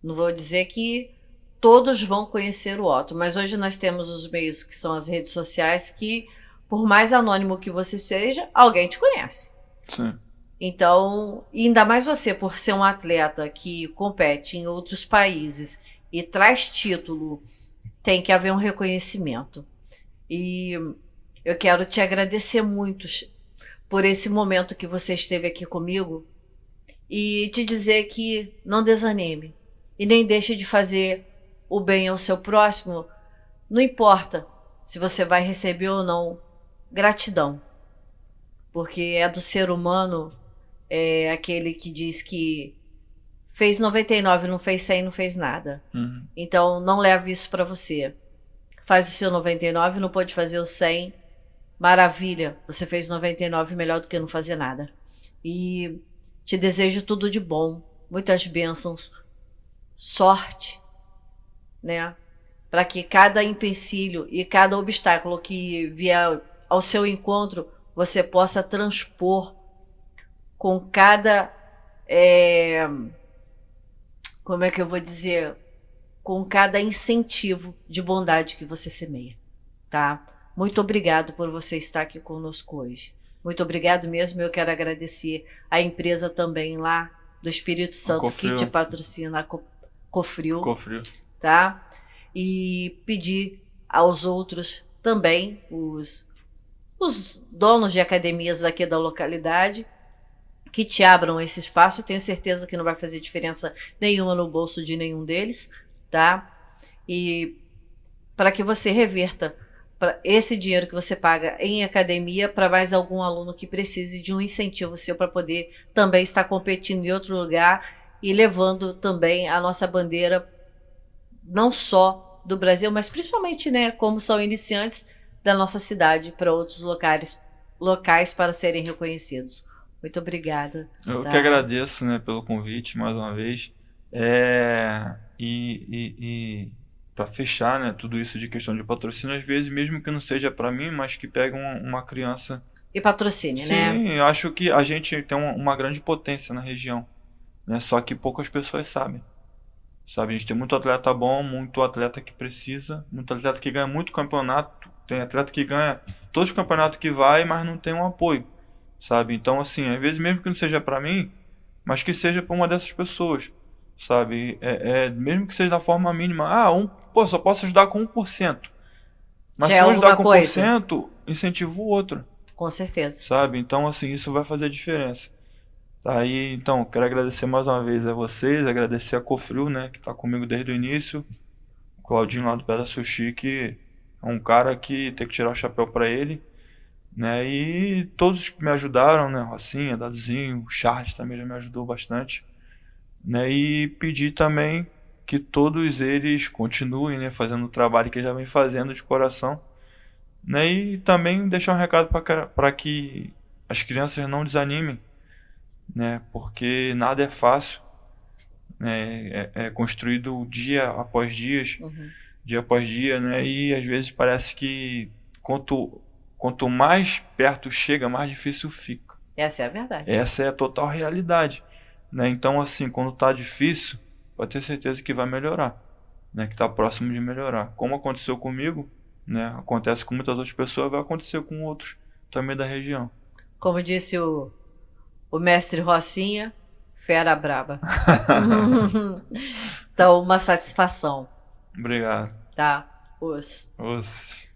Não vou dizer que todos vão conhecer o Otto, mas hoje nós temos os meios que são as redes sociais que, por mais anônimo que você seja, alguém te conhece. Sim. Então, ainda mais você, por ser um atleta que compete em outros países e traz título, tem que haver um reconhecimento. E eu quero te agradecer muito por esse momento que você esteve aqui comigo e te dizer que não desanime e nem deixe de fazer o bem ao seu próximo, não importa se você vai receber ou não gratidão, porque é do ser humano, aquele que diz que fez 99, não fez 100, não fez nada. Então não leve isso para você. Faz o seu 99, não pode fazer o 100, maravilha, você fez 99, melhor do que não fazer nada. E te desejo tudo de bom, muitas bênçãos, sorte, né? Para que cada empecilho e cada obstáculo que vier ao seu encontro, você possa transpor com cada, como é que eu vou dizer, com cada incentivo de bondade que você semeia, tá? Muito obrigado por você estar aqui conosco hoje. Muito obrigado mesmo. Eu quero agradecer a empresa também lá do Espírito Santo que te patrocina, a Cofril, tá? E pedir aos outros também, os donos de academias daqui da localidade, que te abram esse espaço. Tenho certeza que não vai fazer diferença nenhuma no bolso de nenhum deles, tá? E para que você reverta esse dinheiro que você paga em academia para mais algum aluno que precise de um incentivo seu para poder também estar competindo em outro lugar e levando também a nossa bandeira, não só do Brasil, mas principalmente, né, como são iniciantes da nossa cidade, para outros locais para serem reconhecidos. Muito obrigada. Eu Tá? que agradeço, né, pelo convite mais uma vez. E para fechar, né, tudo isso de questão de patrocínio, às vezes, mesmo que não seja para mim, mas que pega uma criança. E patrocínio, né? Sim, eu acho que a gente tem uma grande potência na região, né, só que poucas pessoas sabem. Sabe, a gente tem muito atleta bom, muito atleta que precisa, muito atleta que ganha muito campeonato, tem atleta que ganha todos os campeonatos que vai, mas não tem um apoio, sabe? Então, assim, às vezes mesmo que não seja pra mim, mas que seja pra uma dessas pessoas, sabe? Mesmo que seja da forma mínima, pô, só posso ajudar com 1%. Mas Já se é eu ajudar alguma com coisa. 1%, incentivo o outro, Com certeza. sabe? Então, assim, isso vai fazer diferença. Aí, então, quero agradecer mais uma vez a vocês, agradecer a Cofril, né, que tá comigo desde o início, o Claudinho lá do Pé da Sushi, que é um cara que tem que tirar o chapéu pra ele, né, e todos que me ajudaram, né, Rocinha, Daduzinho, o Charles também já me ajudou bastante, né, e pedir também que todos eles continuem, né, fazendo o trabalho que já vem fazendo de coração, né, e também deixar um recado para que as crianças não desanimem, né? Porque nada é fácil, né? É construído dia após dia, né? E às vezes parece que quanto mais perto chega, mais difícil fica. Essa é a verdade. Essa é a total realidade, né? Então, assim, quando tá difícil, pode ter certeza que vai melhorar, né? Que tá próximo de melhorar. Como aconteceu comigo, né? Acontece com muitas outras pessoas, vai acontecer com outros também da região. Como disse o mestre Rocinha, fera braba. Então, uma satisfação, Obrigado. tá? Os. Os...